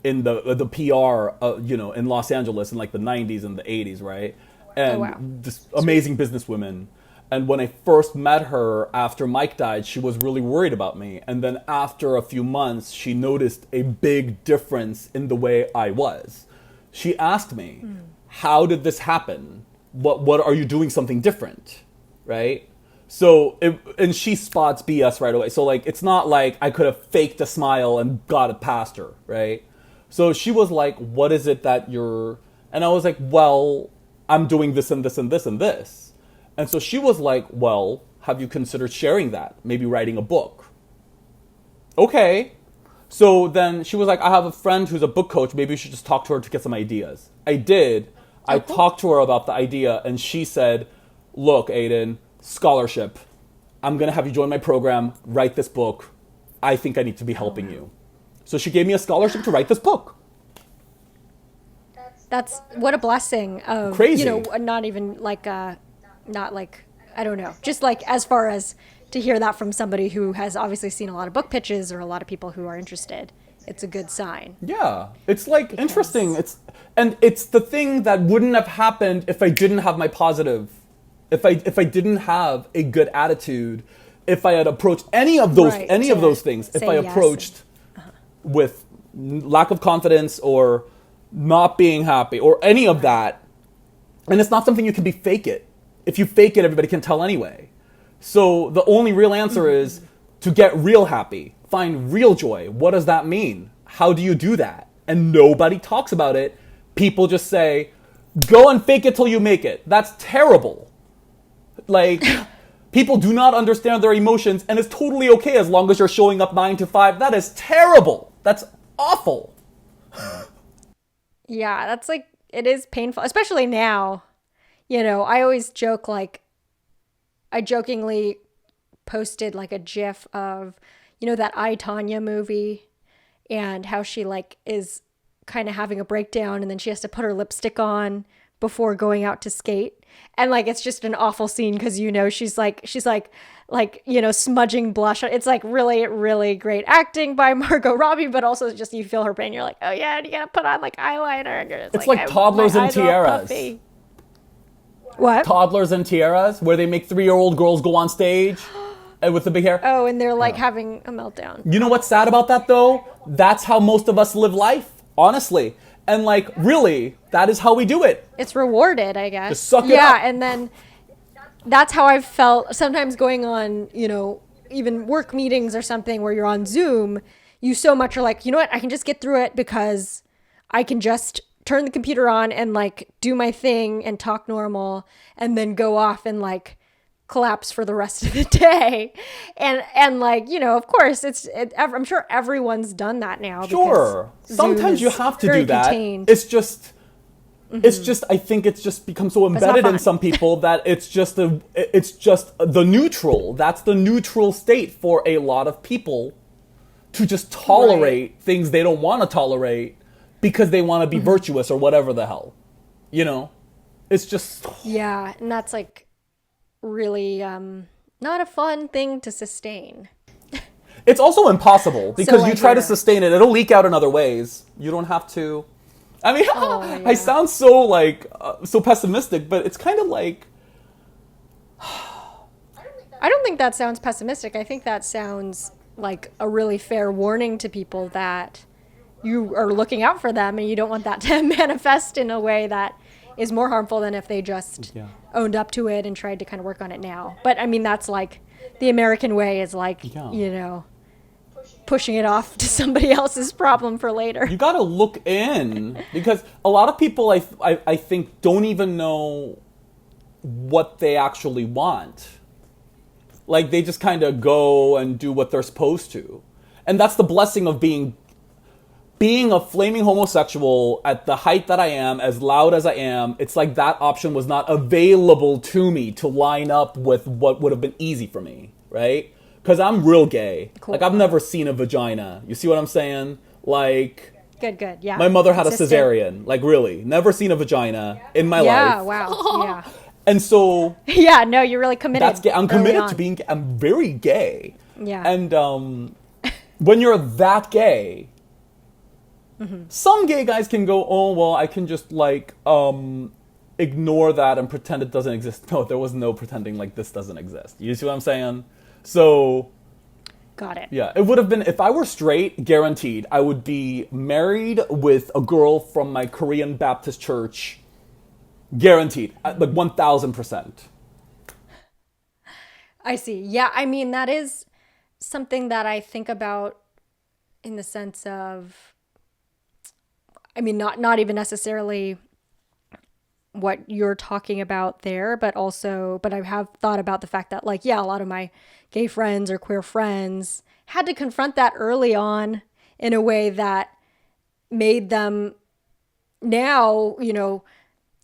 the PR, you know, in Los Angeles in like the 90s and the 80s, right? And this amazing businesswoman. And when I first met her after Mike died, she was really worried about me. And then after a few months, she noticed a big difference in the way I was. She asked me, how did this happen? What are you doing something different? Right? So, and she spots BS right away. So like, it's not like I could have faked a smile and got it past her, right? So she was like, what is it that you're... And I was like, well, I'm doing this and this and this and this. And so she was like, well, have you considered sharing that? Maybe writing a book. Okay. So then she was like, I have a friend who's a book coach. Maybe you should just talk to her to get some ideas. I did. I talked to her about the idea, and she said, look, Aiden, scholarship. I'm going to have you join my program, write this book. I think I need to be helping you. So she gave me a scholarship to write this book. That's what a blessing of, crazy. You know, not even like not like, I don't know, just like as far as to hear that from somebody who has obviously seen a lot of book pitches or a lot of people who are interested. It's a good sign. Yeah, it's like interesting. It's the thing that wouldn't have happened if I didn't have my positive, if I didn't have a good attitude, if I had approached any of those things, if I approached with lack of confidence or not being happy or any of that, and it's not something you can fake it. If you fake it, everybody can tell anyway. So the only real answer is to get real happy, find real joy. What does that mean? How do you do that? And nobody talks about it. People just say, go and fake it till you make it. That's terrible. Like, people do not understand their emotions, and it's totally okay as long as you're showing up 9 to 5. That is terrible. That's awful. Yeah, that's like, it is painful, especially now. I always joke, like, I jokingly posted like a gif of, that I, Tanya movie, and how she like is kind of having a breakdown and then she has to put her lipstick on before going out to skate. And like it's just an awful scene because she's like smudging blush. It's like really, really great acting by Margot Robbie, but also just you feel her pain. You're like, oh yeah, and you gotta put on like eyeliner, and It's like toddlers and tiaras. What? Toddlers and tiaras, where they make 3-year-old girls go on stage and with the big hair. Oh, and they're like having a meltdown. You know what's sad about that though? That's how most of us live life, honestly. And like, really, that is how we do it. It's rewarded, I guess. Just suck it up. Yeah, and then that's how I've felt sometimes going on, even work meetings or something where you're on Zoom. You so much are like, you know what? I can just get through it because I can just turn the computer on and like do my thing and talk normal and then go off and like collapse for the rest of the day. And like, of course I'm sure everyone's done that now. Sure. Sometimes you have to do that. Contained. It's just I think it's just become so embedded in some people that it's just the neutral. That's the neutral state for a lot of people, to just tolerate things they don't want to tolerate because they want to be virtuous or whatever the hell. It's just... Yeah, and that's like really not a fun thing to sustain. It's also impossible because you try to hear. sustain it, it'll leak out in other ways. You don't have to... I mean, yeah. I sound so like so pessimistic, but it's kind of like... I don't think that sounds pessimistic. I think that sounds like a really fair warning to people that you are looking out for them and you don't want that to manifest in a way that is more harmful than if they just owned up to it and tried to kind of work on it now. But I mean, that's like the American way is like, pushing it off to somebody else's problem for later. You gotta look in, because a lot of people I think don't even know what they actually want. Like they just kind of go and do what they're supposed to. And that's the blessing of being a flaming homosexual at the height that I am, as loud as I am. It's like that option was not available to me to line up with what would have been easy for me, right? Because I'm real gay. Cool. Like, I've never seen a vagina. You see what I'm saying? Like... Good, yeah. My mother had a cesarean. Like, really. Never seen a vagina in my life. Yeah, wow, yeah. And so... Yeah, no, you're really committed. That's gay. I'm committed to being gay. I'm very gay. Yeah. And when you're that gay... Some gay guys can go, oh, well, I can just, like, ignore that and pretend it doesn't exist. No, there was no pretending like this doesn't exist. You see what I'm saying? So... Got it. Yeah, it would have been, if I were straight, guaranteed, I would be married with a girl from my Korean Baptist church. Guaranteed. Like 1,000%. I see. Yeah, I mean, that is something that I think about in the sense of... I mean, not even necessarily what you're talking about there, but I have thought about the fact that, like, yeah, a lot of my gay friends or queer friends had to confront that early on in a way that made them now,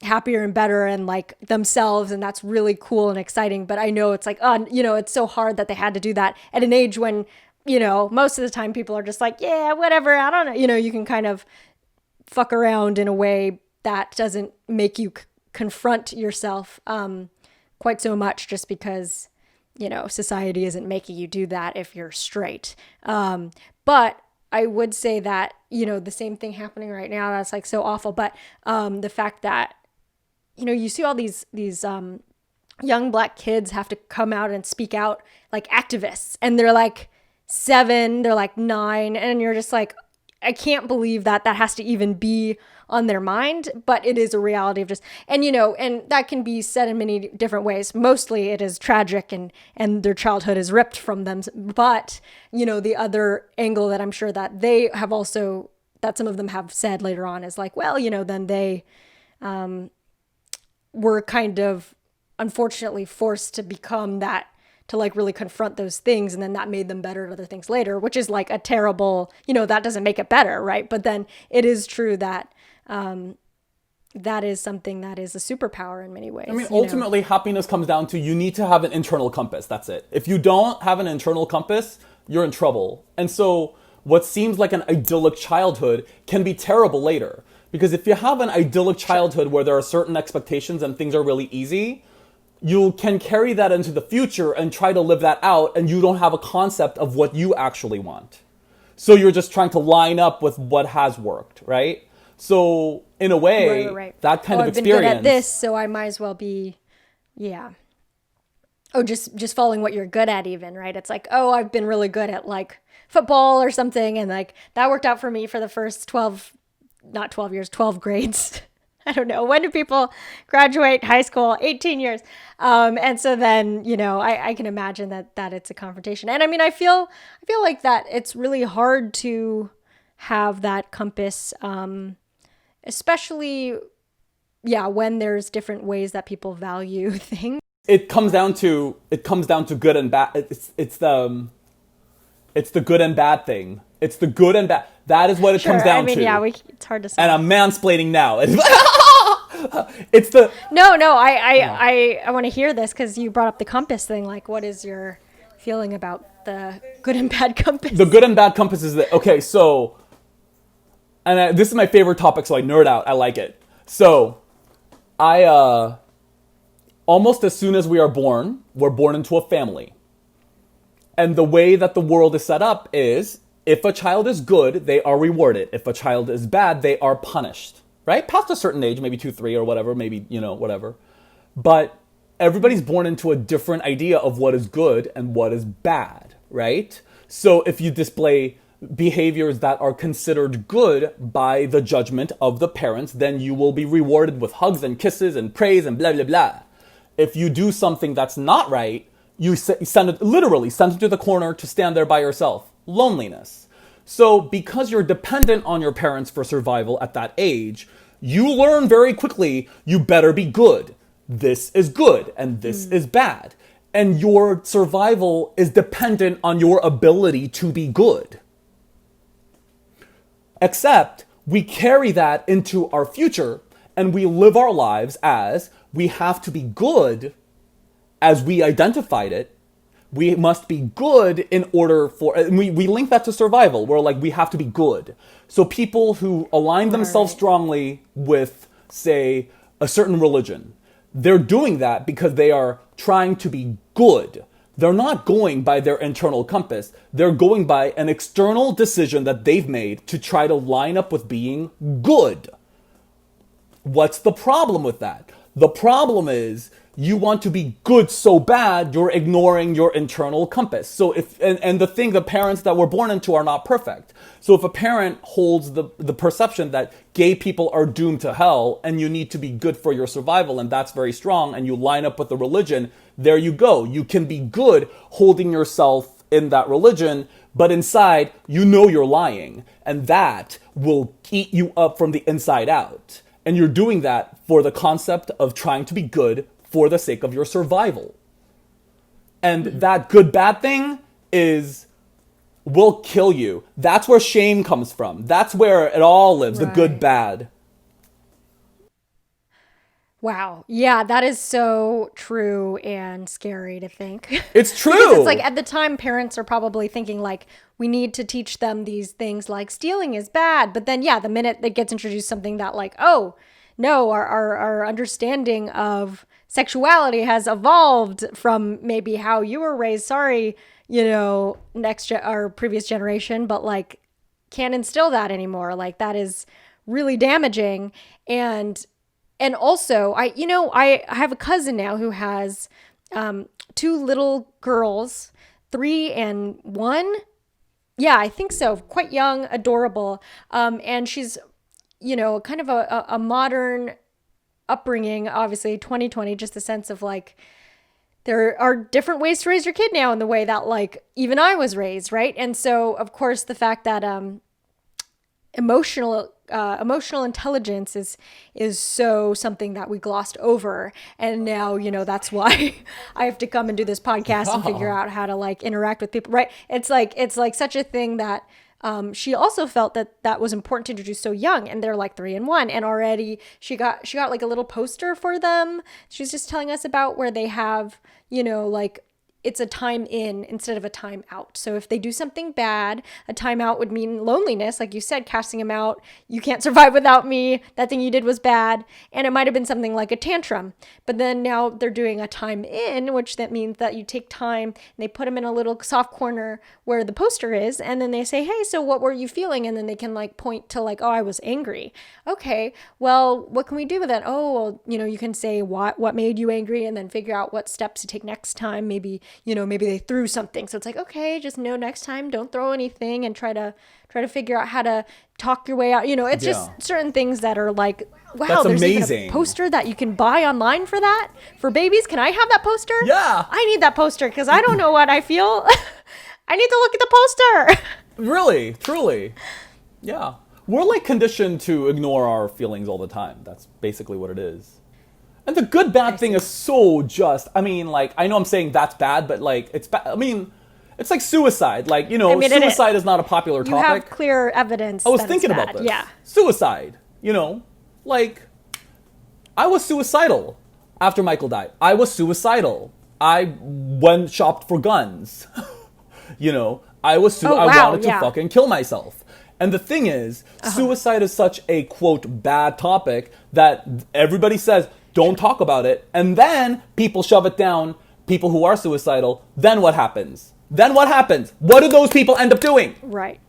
happier and better and like themselves. And that's really cool and exciting. But I know it's like, it's so hard that they had to do that at an age when, most of the time people are just like, yeah, whatever. I don't know. You can kind of fuck around in a way that doesn't make you confront yourself quite so much, just because, society isn't making you do that if you're straight. But I would say that, the same thing happening right now, that's like so awful. But the fact that, you see all these young Black kids have to come out and speak out like activists, and they're like 7, they're like 9, and you're just like, I can't believe that has to even be on their mind, but it is a reality of just, and that can be said in many different ways. Mostly it is tragic and their childhood is ripped from them. But, the other angle that I'm sure that they have also, that some of them have said later on is like, well, then they were kind of unfortunately forced to become that to like really confront those things. And then that made them better at other things later, which is like a terrible, that doesn't make it better. Right. But then it is true that, that is something that is a superpower in many ways. I mean, ultimately, happiness comes down to you need to have an internal compass. That's it. If you don't have an internal compass, you're in trouble. And so what seems like an idyllic childhood can be terrible later. Because if you have an idyllic childhood where there are certain expectations and things are really easy, you can carry that into the future and try to live that out, and you don't have a concept of what you actually want. So you're just trying to line up with what has worked, right? So in a way, right. that kind of I've experience. been good at this, so I might as well be, yeah. Oh, just following what you're good at even, right? It's like, oh, I've been really good at like football or something, and like that worked out for me for the first 12 grades. I don't know. When do people graduate high school? 18 years. And so then, I can imagine that it's a confrontation. And I mean, I feel like that it's really hard to have that compass, especially, when there's different ways that people value things. It comes down to good and bad. It's the good and bad thing. It's the good and bad. That is what it comes down to. Yeah, it's hard to say. And I'm mansplaining now. It's the... No, I want to hear this because you brought up the compass thing. Like, what is your feeling about the good and bad compass? The good and bad compass is that... Okay, so... And this is my favorite topic, so I nerd out. I like it. So, almost as soon as we are born, we're born into a family. And the way that the world is set up is... If a child is good, they are rewarded. If a child is bad, they are punished. Right? Past a certain age, maybe 2, 3 or whatever, maybe, whatever. But everybody's born into a different idea of what is good and what is bad, right? So if you display behaviors that are considered good by the judgment of the parents, then you will be rewarded with hugs and kisses and praise and blah, blah, blah. If you do something that's not right, you send it to the corner to stand there by yourself. Loneliness. So because you're dependent on your parents for survival at that age, you learn very quickly you better be good. This is good and this is bad. And your survival is dependent on your ability to be good. Except we carry that into our future and we live our lives as we have to be good as we identified it. We must be good in order for... And we link that to survival. We're like, we have to be good. So people who align themselves strongly with, say, a certain religion, they're doing that because they are trying to be good. They're not going by their internal compass. They're going by an external decision that they've made to try to line up with being good. What's the problem with that? The problem is... You want to be good so bad, you're ignoring your internal compass. So the parents that we're born into are not perfect. So if a parent holds the perception that gay people are doomed to hell and you need to be good for your survival, and that's very strong, and you line up with the religion, there you go. You can be good holding yourself in that religion, but inside, you're lying. And that will eat you up from the inside out. And you're doing that for the concept of trying to be good for the sake of your survival. And that good-bad thing will kill you. That's where shame comes from. That's where it all lives, the good-bad. Wow. Yeah, that is so true and scary to think. It's true. Because it's like at the time, parents are probably thinking like, we need to teach them these things like stealing is bad. But then, the minute it gets introduced something that like, oh, no, our understanding of sexuality has evolved from maybe how you were raised. Sorry, our previous generation, but like can't instill that anymore. Like that is really damaging. And also I have a cousin now who has 2 little girls, 3 and 1. Yeah, I think so. Quite young, adorable. And she's, kind of a modern upbringing, obviously 2020, just a sense of like, there are different ways to raise your kid now in the way that like even I was raised, right? And so of course the fact that emotional intelligence is so something that we glossed over, and now that's why I have to come and do this podcast and figure out how to like interact with people, right? It's like such a thing that she also felt that was important to introduce so young, and they're like 3 and 1, and already she got like a little poster for them. She's just telling us about where they have like it's a time in instead of a time out. So if they do something bad, a time out would mean loneliness. Like you said, casting them out. You can't survive without me. That thing you did was bad. And it might have been something like a tantrum. But then now they're doing a time in, which that means that you take time and they put them in a little soft corner where the poster is. And then they say, hey, so what were you feeling? And then they can like point to like, oh, I was angry. Okay, well, what can we do with that? Oh, well, you can say what made you angry, and then figure out what steps to take next time. Maybe they threw something. So it's like, okay, just know next time, don't throw anything, and try to figure out how to talk your way out. It's just certain things that are like, wow, that's there's amazing. even a poster that you can buy online for that, for babies. Can I have that poster? Yeah. I need that poster because I don't know what I feel. I need to look at the poster. Really, truly. Yeah. We're like conditioned to ignore our feelings all the time. That's basically what it is. And the good bad thing is so just. I mean, like, I know I'm saying that's bad, but like, it's bad. I mean, it's like suicide. Like, suicide is not a popular topic. You have clear evidence. I was thinking about this. Yeah. Suicide, like, I was suicidal after Michael died. I was suicidal. I went shopped for guns. I was I wanted to fucking kill myself. And the thing is, suicide is such a, quote, bad topic that everybody says, don't talk about it. And then people shove it down, people who are suicidal. Then what happens? What do those people end up doing? Right.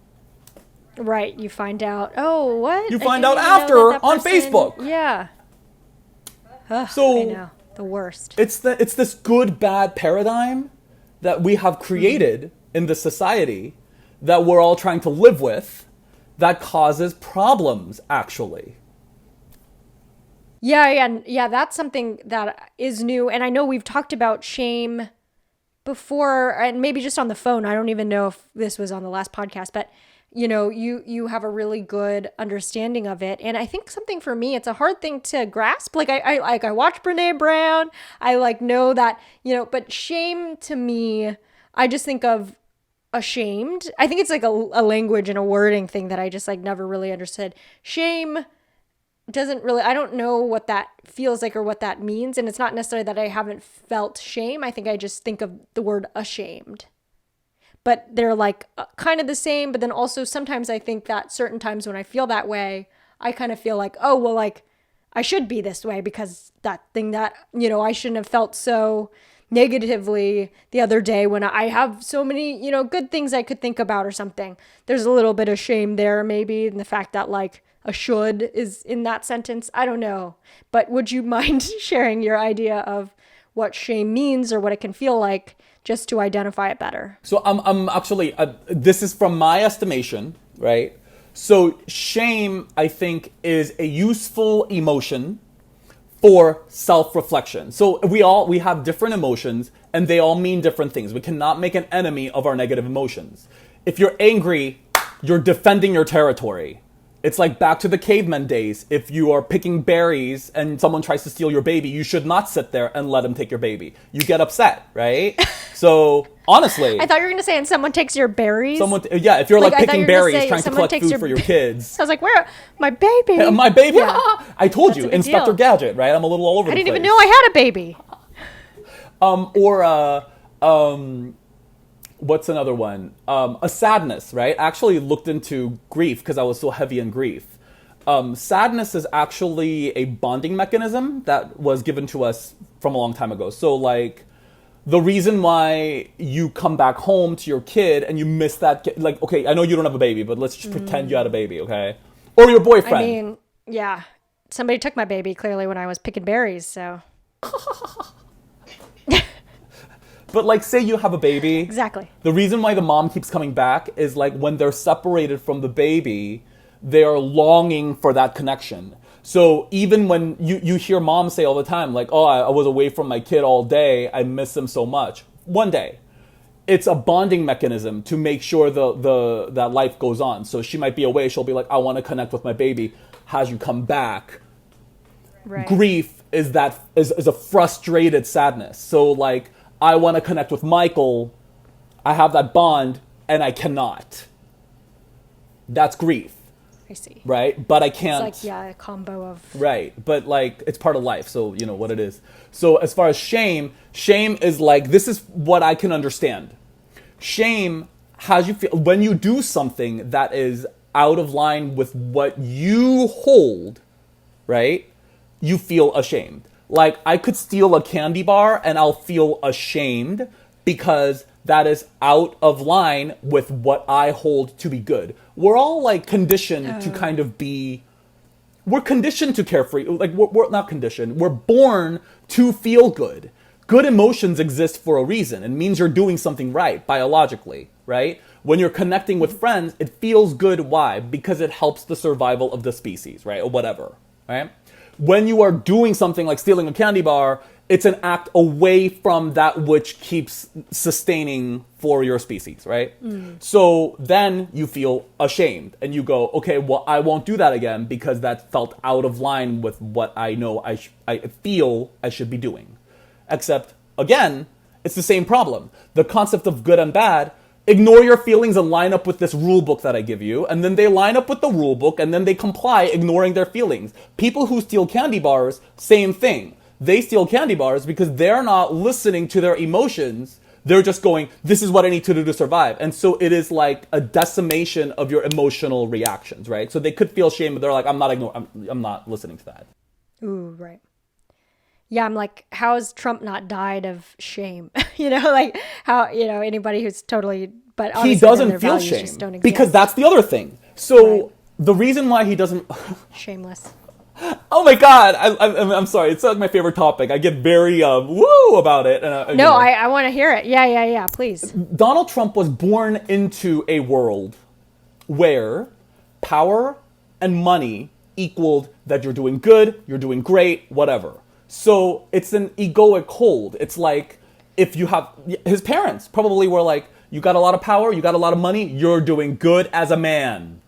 You find out, oh, what? You find out after on Facebook. Yeah. So I know. The worst. It's this good, bad paradigm that we have created in the society that we're all trying to live with that causes problems, actually. Yeah, that's something that is new. And I know we've talked about shame before, and maybe just on the phone. I don't even know if this was on the last podcast, but you have a really good understanding of it. And I think something for me, it's a hard thing to grasp. Like I watch Brene Brown. I like know that, but shame to me, I just think of ashamed. I think it's like a language and a wording thing that I just like never really understood. Shame doesn't really, I don't know what that feels like or what that means. And it's not necessarily that I haven't felt shame. I think I just think of the word ashamed. But they're like kind of the same. But then also sometimes I think that certain times when I feel that way, I kind of feel like, oh, well, like I should be this way because that thing that, I shouldn't have felt so negatively the other day when I have so many, good things I could think about or something. There's a little bit of shame there maybe in the fact that like a should is in that sentence. I don't know. But would you mind sharing your idea of what shame means or what it can feel like just to identify it better? So I'm actually, this is from my estimation, right? So shame, I think, is a useful emotion for self-reflection. So we have different emotions and they all mean different things. We cannot make an enemy of our negative emotions. If you're angry, you're defending your territory. It's like back to the caveman days. If you are picking berries and someone tries to steal your baby, you should not sit there and let them take your baby. You get upset, right? So honestly, I thought you were going to say, and someone takes your berries. If you're like picking berries, trying to collect food for your kids. I was like, where? My baby. My baby. Yeah. I told you, Inspector Gadget, right? I'm a little all over the place. I didn't even know I had a baby. What's another one? A sadness, right? I actually looked into grief because I was so heavy in grief. Sadness is actually a bonding mechanism that was given to us from a long time ago. So like the reason why you come back home to your kid and you miss that kid, like, okay, I know you don't have a baby, but let's just pretend you had a baby, okay? Or your boyfriend. I mean, yeah. Somebody took my baby clearly when I was picking berries, so. But like, say you have a baby. Exactly. The reason why the mom keeps coming back is like when they're separated from the baby, they are longing for that connection. So even when you hear moms say all the time, like, oh, I was away from my kid all day, I miss him so much. One day. it's a bonding mechanism to make sure that life goes on. So she might be away. She'll be like, I want to connect with my baby. As you come back, Right. grief is a frustrated sadness. So like, I want to connect with Michael. I have that bond and I cannot. That's grief. I see. Right? But I can't. It's like, a combo of... Right. But like, it's part of life. So you know what it is. So as far as shame is like, this is what I can understand. Shame has you feel when you do something that is out of line with what you hold, right? You feel ashamed. Like, I could steal a candy bar and I'll feel ashamed because that is out of line with what I hold to be good. We're all like conditioned to kind of be, we're conditioned to carefree. Like, we're not conditioned. We're born to feel good. Good emotions exist for a reason. It means you're doing something right, biologically, right? When you're connecting with friends, it feels good. Why? Because it helps the survival of the species, right? Or whatever, right? When you are doing something like stealing a candy bar, it's an act away from that which keeps sustaining for your species, right? So then you feel ashamed and you go, okay, well, I won't do that again because that felt out of line with what I know I feel I should be doing. Except, again, it's the same problem. The concept of good and bad, ignore your feelings and line up with this rule book that I give you, and then they line up with the rule book, and then they comply, ignoring their feelings. People who steal candy bars, same thing. They steal candy bars because they're not listening to their emotions. They're just going, this is what I need to do to survive. And so it is like a decimation of your emotional reactions, right? So they could feel shame, but they're like, I'm not listening to that. Ooh, right. Yeah, I'm like, how has Trump not died of shame? Like how, anybody who's totally, but He obviously then doesn't their feel values shame just don't exist. because that's the other thing. So Right. the reason why he doesn't, Shameless. oh my God, I'm sorry. It's like my favorite topic. I get very woo about it. And No, I want to hear it. Yeah, please. Donald Trump was born into a world where power and money equaled that you're doing good, you're doing great, whatever. So it's an egoic hold. It's like if you have, his parents probably were like, you got a lot of power, you got a lot of money, you're doing good as a man.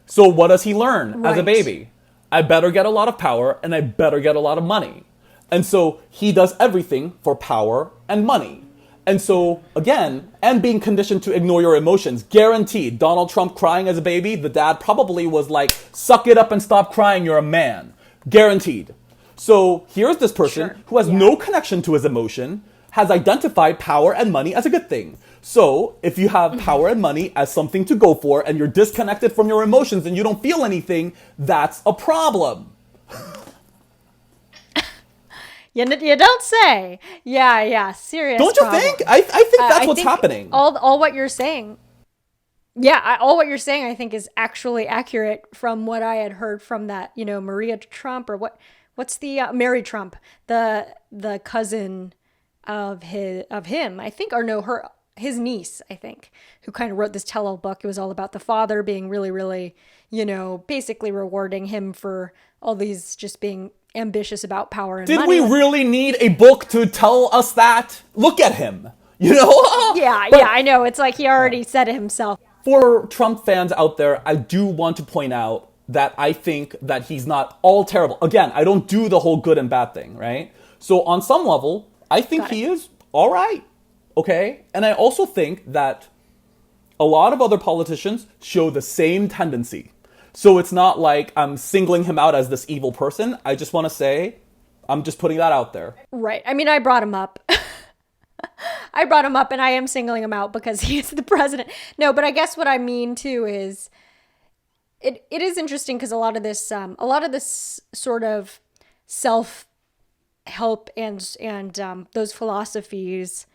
So what does he learn as a Right. baby? I better get a lot of power and I better get a lot of money. And so he does everything for power and money. And so, again, and being conditioned to ignore your emotions, guaranteed, Donald Trump crying as a baby, the dad probably was like, suck it up and stop crying, you're a man. Guaranteed. So here's this person Sure. who has no connection to his emotion, has identified power and money as a good thing. So if you have power and money as something to go for and you're disconnected from your emotions and you don't feel anything, that's a problem. You don't say. Yeah, serious. Don't you problem. think? I think that's I what's think happening. All what you're saying. Yeah, all what you're saying, I think, is actually accurate from what I had heard from that, Maria Trump or what's the Mary Trump, the cousin of him, I think, or no, his niece, I think, who kind of wrote this tell-all book. It was all about the father being really, really, basically rewarding him for all these just being ambitious about power and Did money. we really need a book to tell us that? Look at him. Yeah, But I know. It's like he already said it himself. for Trump fans out there, I do want to point out that I think that he's not all terrible. Again, I don't do the whole good and bad thing, right? So on some level, I think he is all right. Okay? And I also think that a lot of other politicians show the same tendency. So it's not like I'm singling him out as this evil person. I just want to say, I'm just putting that out there. Right. I mean, I brought him up. And I am singling him out because he is the president. No, but I guess what I mean too is it is interesting because a lot of this sort of self-help and those philosophies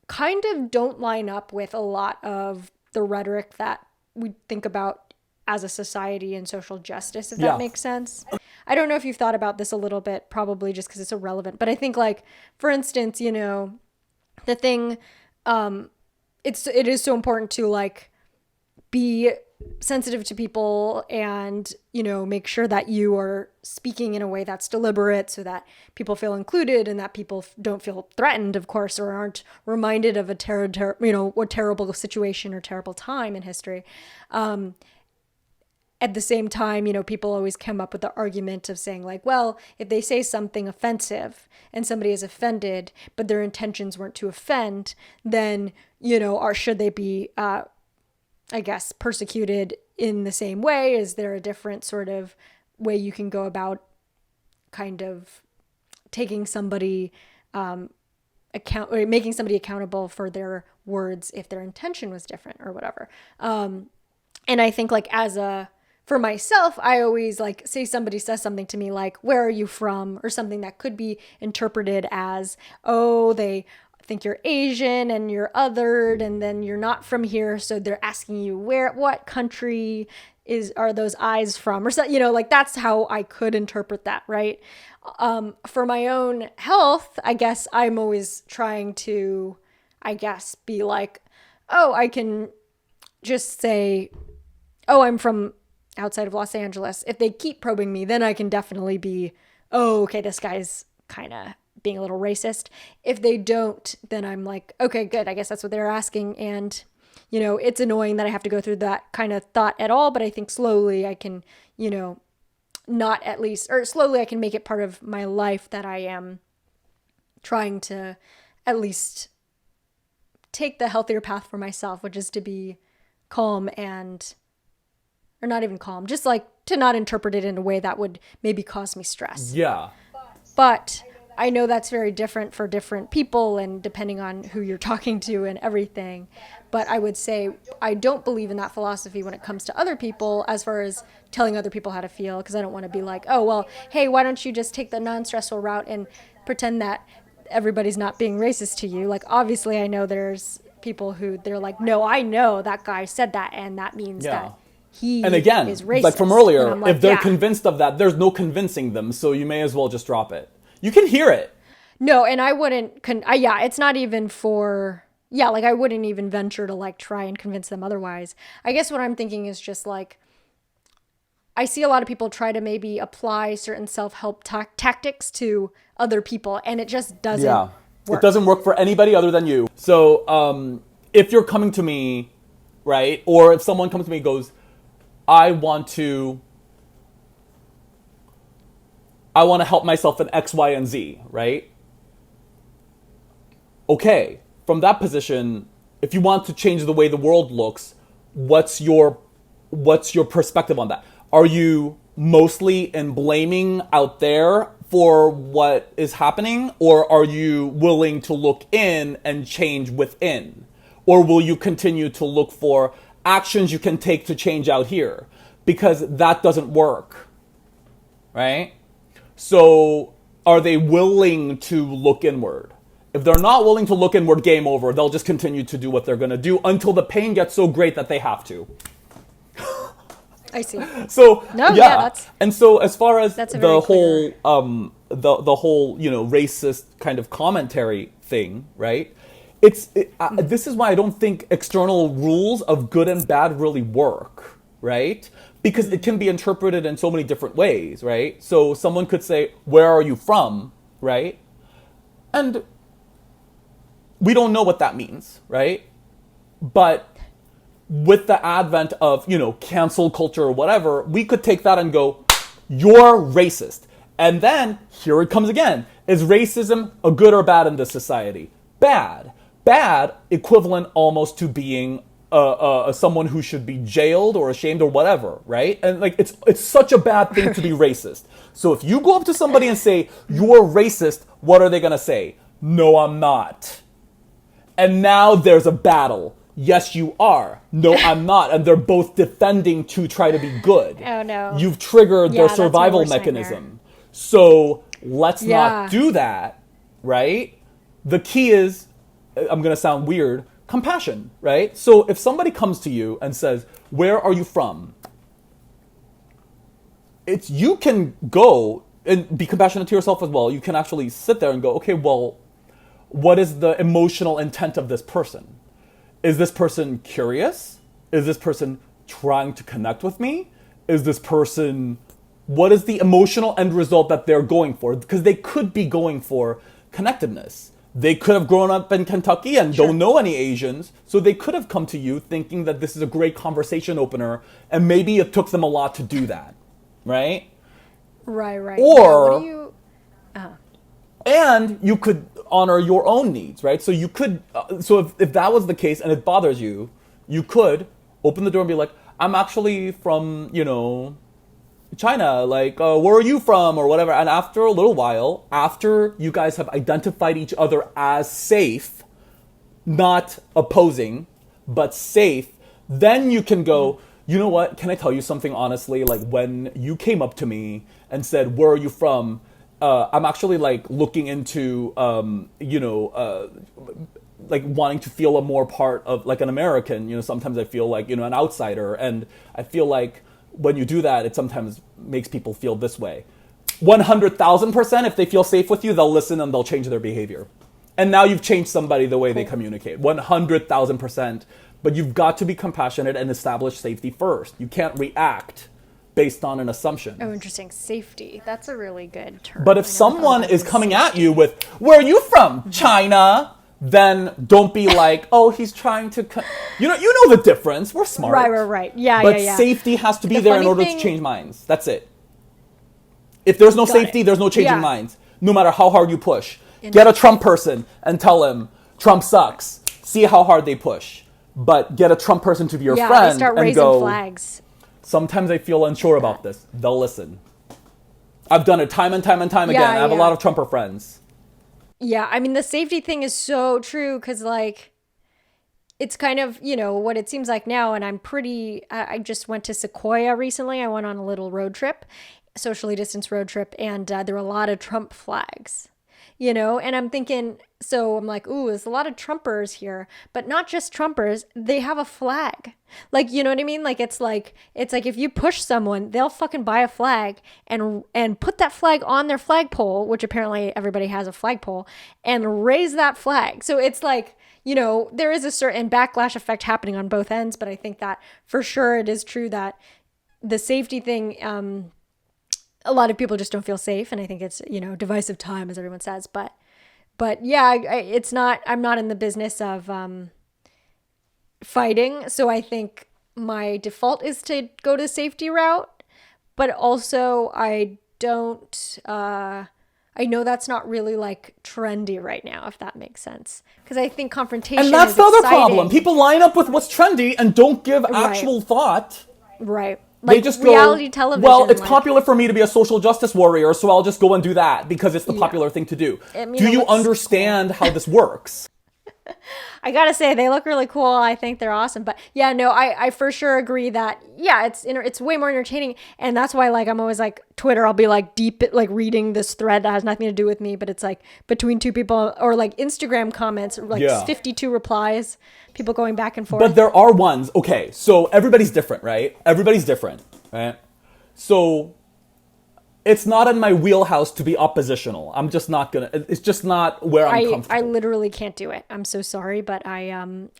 kind of don't line up with a lot of the rhetoric that we think about as a society and social justice, if that makes sense. I don't know if you've thought about this a little bit, probably just because it's irrelevant, but I think, like, for instance, the thing, it is so important to, like, be sensitive to people and, make sure that you are speaking in a way that's deliberate so that people feel included and that people don't feel threatened, of course, or aren't reminded of a terrible situation or terrible time in history. At the same time, people always come up with the argument of saying like, well, if they say something offensive and somebody is offended, but their intentions weren't to offend, then, or should they be, I guess, persecuted in the same way? Is there a different sort of way you can go about kind of taking somebody or making somebody accountable for their words if their intention was different or whatever? And I think like for myself, I always like say somebody says something to me like, where are you from? Or something that could be interpreted as, oh, they think you're Asian and you're othered and then you're not from here. So they're asking you what country are those eyes from? Or so, like that's how I could interpret that, right? For my own health, I guess I'm always trying to, be like, oh, I can just say, oh, I'm from outside of Los Angeles. If they keep probing me, then I can definitely be, oh, okay, this guy's kind of being a little racist. If they don't, then I'm like, okay, good. I guess that's what they're asking. And, it's annoying that I have to go through that kind of thought at all, but I think slowly I can, slowly I can make it part of my life that I am trying to at least take the healthier path for myself, which is to be calm or not even calm, just like to not interpret it in a way that would maybe cause me stress. Yeah. But I know that's very different for different people and depending on who you're talking to and everything. But I would say I don't believe in that philosophy when it comes to other people as far as telling other people how to feel, because I don't want to be like, oh, well, hey, why don't you just take the non-stressful route and pretend that everybody's not being racist to you? Like, obviously, I know there's people who they're like, no, I know that guy said that and that means that he and again, is racist. Like from earlier, like, if they're convinced of that, there's no convincing them, so you may as well just drop it. You can hear it. No, and I wouldn't, it's not even for, like I wouldn't even venture to like try and convince them otherwise. I guess what I'm thinking is just like, I see a lot of people try to maybe apply certain self-help tactics to other people, and it just doesn't work. It doesn't work for anybody other than you. So if you're coming to me, right, or if someone comes to me and goes, I want to help myself in X, Y, and Z, right? Okay, from that position, if you want to change the way the world looks, what's your perspective on that? Are you mostly in blaming out there for what is happening, or are you willing to look in and change within? Or will you continue to look for actions you can take to change out here? Because that doesn't work, right? So are they willing to look inward? If they're not willing to look inward, game over. They'll just continue to do what they're going to do until the pain gets so great that they have to. I see. So that's, and so as far as the whole the whole racist kind of commentary thing, right? This is why I don't think external rules of good and bad really work, right? Because it can be interpreted in so many different ways, right? So someone could say, "Where are you from?" right? And we don't know what that means, right? But with the advent of, cancel culture or whatever, we could take that and go, you're racist. And then, here it comes again. Is racism a good or bad in this society? Bad. Bad, equivalent almost to being someone who should be jailed or ashamed or whatever, right? And like, it's such a bad thing to be racist. So if you go up to somebody and say, you're racist, what are they gonna say? No, I'm not. And now there's a battle. Yes, you are. No, I'm not. And they're both defending to try to be good. Oh, no. You've triggered their survival mechanism. Nightmare. So let's not do that, right? The key is, I'm going to sound weird, compassion, right? So if somebody comes to you and says, where are you from? You can go and be compassionate to yourself as well. You can actually sit there and go, okay, well, what is the emotional intent of this person? Is this person curious? Is this person trying to connect with me? Is this person, what is the emotional end result that they're going for? Because they could be going for connectedness. They could have grown up in Kentucky and don't know any Asians, so they could have come to you thinking that this is a great conversation opener, and maybe it took them a lot to do that, right? Right. Or, Yeah, and you could honor your own needs, right? So you could, so if that was the case and it bothers you, you could open the door and be like, I'm actually from, China, like, where are you from, or whatever. And after a little while, after you guys have identified each other as safe, not opposing, but safe, then you can go, you know what, can I tell you something honestly? Like, when you came up to me and said, where are you from? I'm actually, like, looking into, like, wanting to feel a more part of, like, an American. Sometimes I feel like, an outsider. And I feel like when you do that, it sometimes makes people feel this way. 100,000%, if they feel safe with you, they'll listen and they'll change their behavior. And now you've changed somebody the way they communicate. 100,000%. But you've got to be compassionate and establish safety first. You can't react based on an assumption. Oh, interesting. Safety. That's a really good term. But if someone is coming at you with, where are you from? China? Then don't be like, oh, he's trying to... You know the difference. We're smart. Right. Yeah. But safety has to be there in order to change minds. That's it. If there's no safety, there's no changing minds. No matter how hard you push. Get a Trump person and tell him, Trump sucks. See how hard they push. But get a Trump person to be your friend start and raising go, flags. Sometimes I feel unsure about this. They'll listen. I've done it time and time again. I have a lot of Trumper friends. Yeah, I mean, the safety thing is so true because, like, it's kind of, what it seems like now. And I just went to Sequoia recently. I went on a little road trip, socially distanced road trip, and there were a lot of Trump flags, and I'm thinking, so I'm like, ooh, there's a lot of Trumpers here, but not just Trumpers. They have a flag. Like, you know what I mean? Like, it's like if you push someone, they'll fucking buy a flag and put that flag on their flagpole, which apparently everybody has a flagpole, and raise that flag. So it's like, there is a certain backlash effect happening on both ends, but I think that for sure it is true that the safety thing, a lot of people just don't feel safe. And I think it's, divisive time, as everyone says, but yeah, I'm not in the business of, fighting. So I think my default is to go the safety route, but also I know that's not really like trendy right now, if that makes sense. Because I think confrontation and that's is the other exciting. problem. People line up with what's trendy and don't give actual thought. Right. Like they just reality go, television. Well, it's popular for me to be a social justice warrior, so I'll just go and do that because it's the popular thing to do. I mean, do you understand how this works? I gotta say, they look really cool. I think they're awesome. But yeah, no, I for sure agree that, yeah, it's way more entertaining. And that's why, like, I'm always like, Twitter, I'll be like like reading this thread that has nothing to do with me, but it's like between two people, or like Instagram comments, like 52 replies, people going back and forth. But there are ones, okay, so everybody's different, right? So it's not in my wheelhouse to be oppositional. I'm just not gonna. It's just not where I'm comfortable. I literally can't do it. I'm so sorry, but I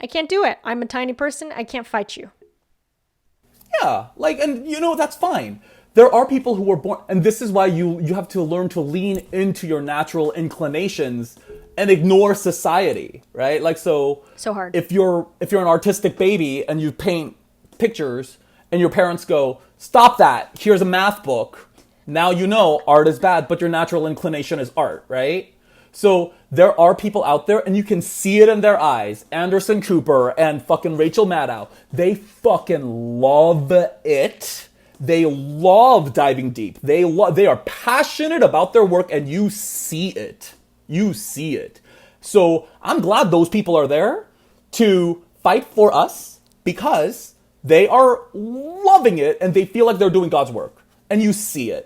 can't do it. I'm a tiny person. I can't fight you. Yeah, like, and that's fine. There are people who were born, and this is why you have to learn to lean into your natural inclinations and ignore society, right? Like, so hard. If you're an artistic baby and you paint pictures, and your parents go, "Stop that! Here's a math book." Now art is bad, but your natural inclination is art, right? So there are people out there, and you can see it in their eyes. Anderson Cooper and fucking Rachel Maddow, they fucking love it. They love diving deep. They are passionate about their work, and you see it. You see it. So I'm glad those people are there to fight for us because they are loving it, and they feel like they're doing God's work, and you see it.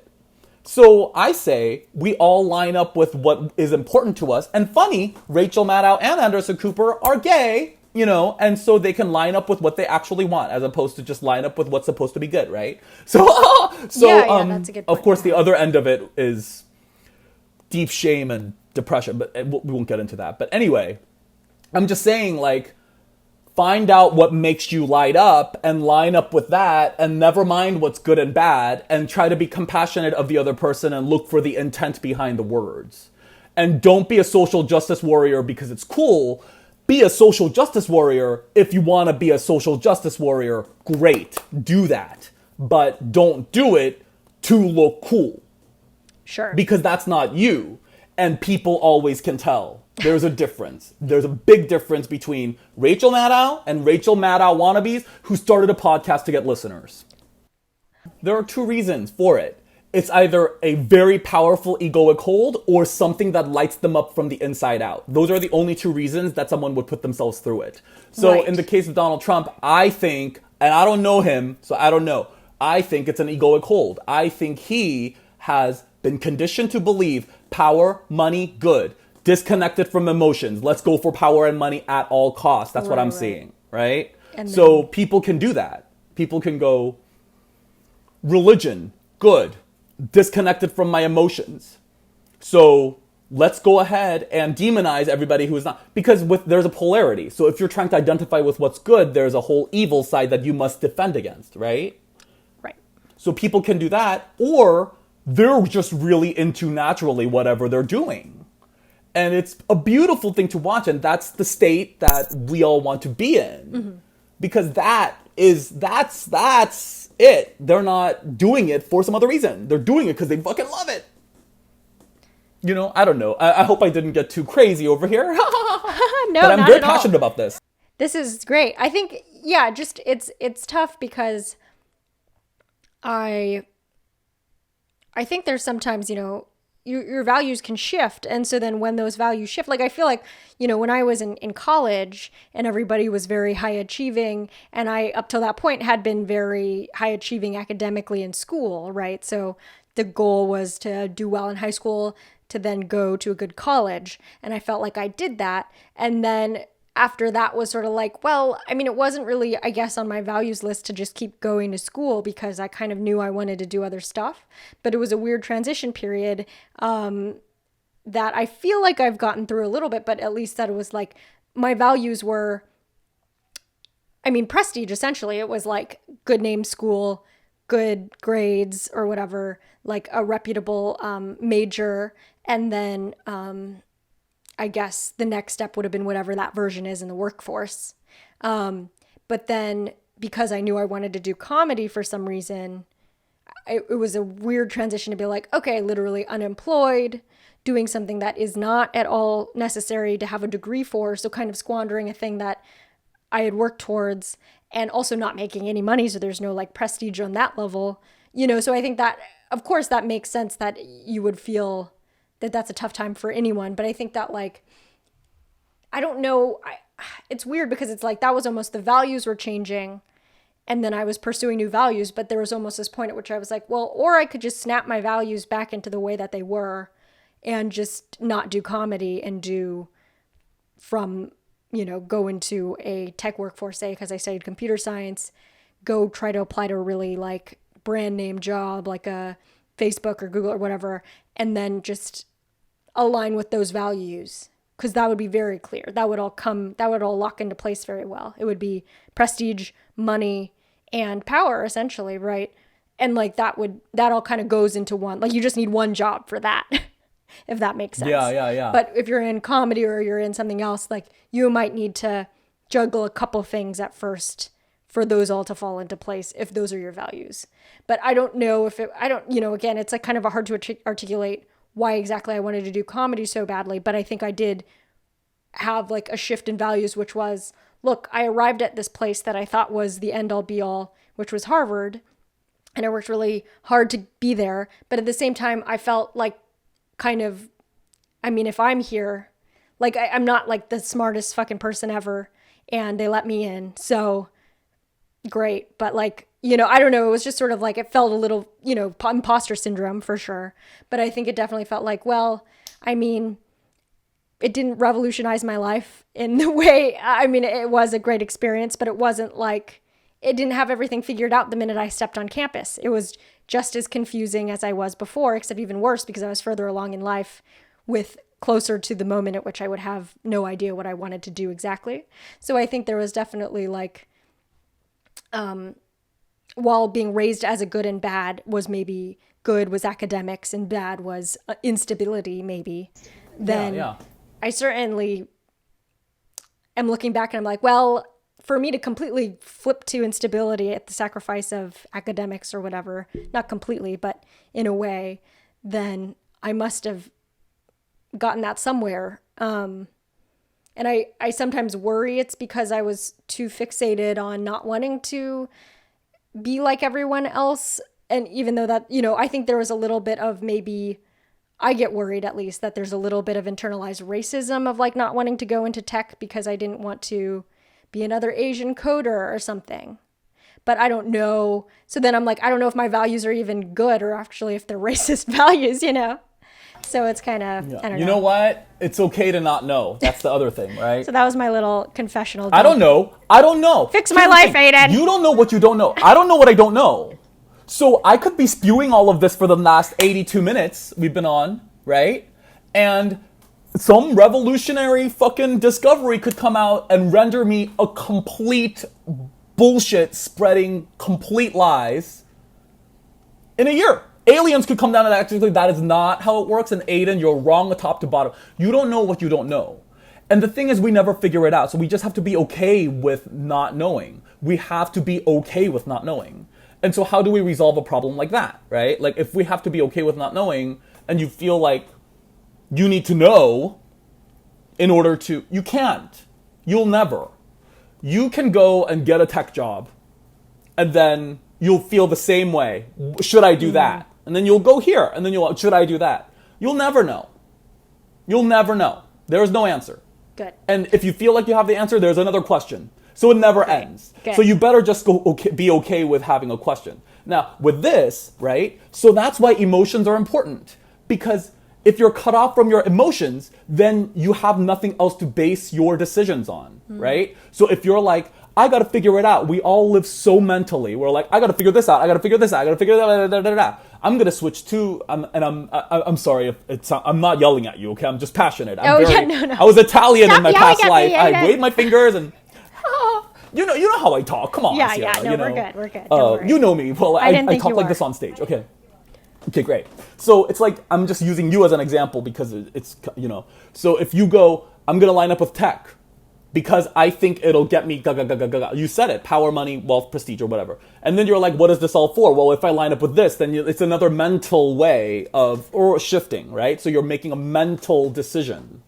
So I say we all line up with what is important to us. And funny, Rachel Maddow and Anderson Cooper are gay, and so they can line up with what they actually want as opposed to just line up with what's supposed to be good, right? So, that's a good point. Of course, the other end of it is deep shame and depression, but we won't get into that. But anyway, I'm just saying, like, find out what makes you light up and line up with that, and never mind what's good and bad, and try to be compassionate of the other person and look for the intent behind the words. And don't be a social justice warrior because it's cool. Be a social justice warrior if you want to be a social justice warrior. Great, do that. But don't do it to look cool. Sure. Because that's not you. And people always can tell. There's a difference. There's a big difference between Rachel Maddow and Rachel Maddow wannabes who started a podcast to get listeners. There are two reasons for it. It's either a very powerful egoic hold or something that lights them up from the inside out. Those are the only two reasons that someone would put themselves through it. So right. In the case of Donald Trump, I think, and I don't know him, so I don't know. I think it's an egoic hold. I think he has been conditioned to believe power, money, good. Disconnected from emotions. Let's go for power and money at all costs. That's what I'm seeing, right? So people can do that. People can go, religion, good. Disconnected from my emotions. So let's go ahead and demonize everybody who is not. Because there's a polarity. So if you're trying to identify with what's good, there's a whole evil side that you must defend against, right? Right. So people can do that, or they're just really into naturally whatever they're doing. And it's a beautiful thing to watch, and that's the state that we all want to be in. Mm-hmm. Because that's it. They're not doing it for some other reason. They're doing it because they fucking love it. You know, I don't know. I hope I didn't get too crazy over here. No, but I'm not very at all. passionate about this. This is great. I think, yeah, just it's tough because I think there's sometimes, you know, your values can shift. And so then when those values shift, like I feel like, you know, when I was in college and everybody was very high achieving, and I, up till that point, had been very high achieving academically in school, right? So the goal was to do well in high school, to then go to a good college. And I felt like I did that. And then after that was sort of like, well, I mean, it wasn't really, I guess, on my values list to just keep going to school because I kind of knew I wanted to do other stuff. But it was a weird transition period that I feel like I've gotten through a little bit, but at least that it was like my values were, I mean, prestige, essentially. It was like good name school, good grades or whatever, like a reputable major, and then I guess the next step would have been whatever that version is in the workforce. But then because I knew I wanted to do comedy for some reason, it was a weird transition to be like, okay, literally unemployed, doing something that is not at all necessary to have a degree for. So kind of squandering a thing that I had worked towards, and also not making any money. So there's no like prestige on that level, you know? So I think that, of course, that makes sense that you would feel that that's a tough time for anyone. But I think that, like, I don't know, it's weird because it's like that was almost, the values were changing and then I was pursuing new values, but there was almost this point at which I was like, well, or I could just snap my values back into the way that they were and just not do comedy and do from, you know, go into a tech workforce, say, because I studied computer science, go try to apply to a really like brand name job, like a Facebook or Google or whatever, and then just align with those values, because that would be very clear. That would all lock into place very well. It would be prestige, money, and power, essentially, right? And like that all kind of goes into one. Like you just need one job for that, if that makes sense. Yeah. But if you're in comedy or you're in something else, like you might need to juggle a couple things at first for those all to fall into place if those are your values. But I don't know if again, it's like kind of hard to articulate why exactly I wanted to do comedy so badly. But I think I did have like a shift in values, which was, look, I arrived at this place that I thought was the end all be all, which was Harvard. And I worked really hard to be there. But at the same time, I felt like kind of, I mean, if I'm here, like I'm not like the smartest fucking person ever and they let me in. So great. But like, you know, I don't know. It was just sort of like, it felt a little, you know, imposter syndrome for sure. But I think it definitely felt like, well, I mean, it didn't revolutionize my life in the way, I mean, it was a great experience, but it wasn't like, it didn't have everything figured out the minute I stepped on campus. It was just as confusing as I was before, except even worse because I was further along in life with closer to the moment at which I would have no idea what I wanted to do exactly. So I think there was definitely like, while being raised as a good and bad was maybe good was academics and bad was instability maybe, then I certainly am looking back and I'm like, well, for me to completely flip to instability at the sacrifice of academics or whatever, not completely, but in a way, then I must have gotten that somewhere. And I sometimes worry it's because I was too fixated on not wanting to be like everyone else. And even though that, I think there was a little bit of maybe, I get worried at least that there's a little bit of internalized racism of like not wanting to go into tech because I didn't want to be another Asian coder or something. But I don't know. So then I'm like, I don't know if my values are even good or actually if they're racist values, So it's kind of, I don't know. You know what? It's okay to not know. That's the other thing, right? So that was my little confessional. I don't know. Fix my life, Aiden. You don't know what you don't know. I don't know what I don't know. So I could be spewing all of this for the last 82 minutes we've been on, right? And some revolutionary fucking discovery could come out and render me a complete bullshit spreading complete lies in a year. Aliens could come down and actually that is not how it works. And Aiden, you're wrong top to bottom. You don't know what you don't know. And the thing is, we never figure it out. So we just have to be okay with not knowing. We have to be okay with not knowing. And so how do we resolve a problem like that, right? Like if we have to be okay with not knowing and you feel like you need to know in order to, you can't. You'll never. You can go and get a tech job and then you'll feel the same way. Should I do that? And then you'll go here and then should I do that? You'll never know. You'll never know. There is no answer. Good. And if you feel like you have the answer, there's another question. So it never ends. Good. So you better just be okay with having a question. Now, with this, right? So that's why emotions are important. Because if you're cut off from your emotions, then you have nothing else to base your decisions on, right? So if you're like, I got to figure it out. We all live so mentally. We're like, I got to figure this out. I got to figure this out. I got to figure that. I'm going to switch to, I'm sorry if I'm not yelling at you, okay? I'm just passionate. No. I was Italian in my past life. I waved my fingers and, you know how I talk. Come on. Yeah, we're good. You know me. Well, I talk like this on stage. Okay, great. So it's like, I'm just using you as an example because it's, So if you go, I'm going to line up with tech because I think it'll get me, you said it, power, money, wealth, prestige, or whatever. And then you're like, what is this all for? Well, if I line up with this, then it's another mental way or shifting, right? So you're making a mental decision.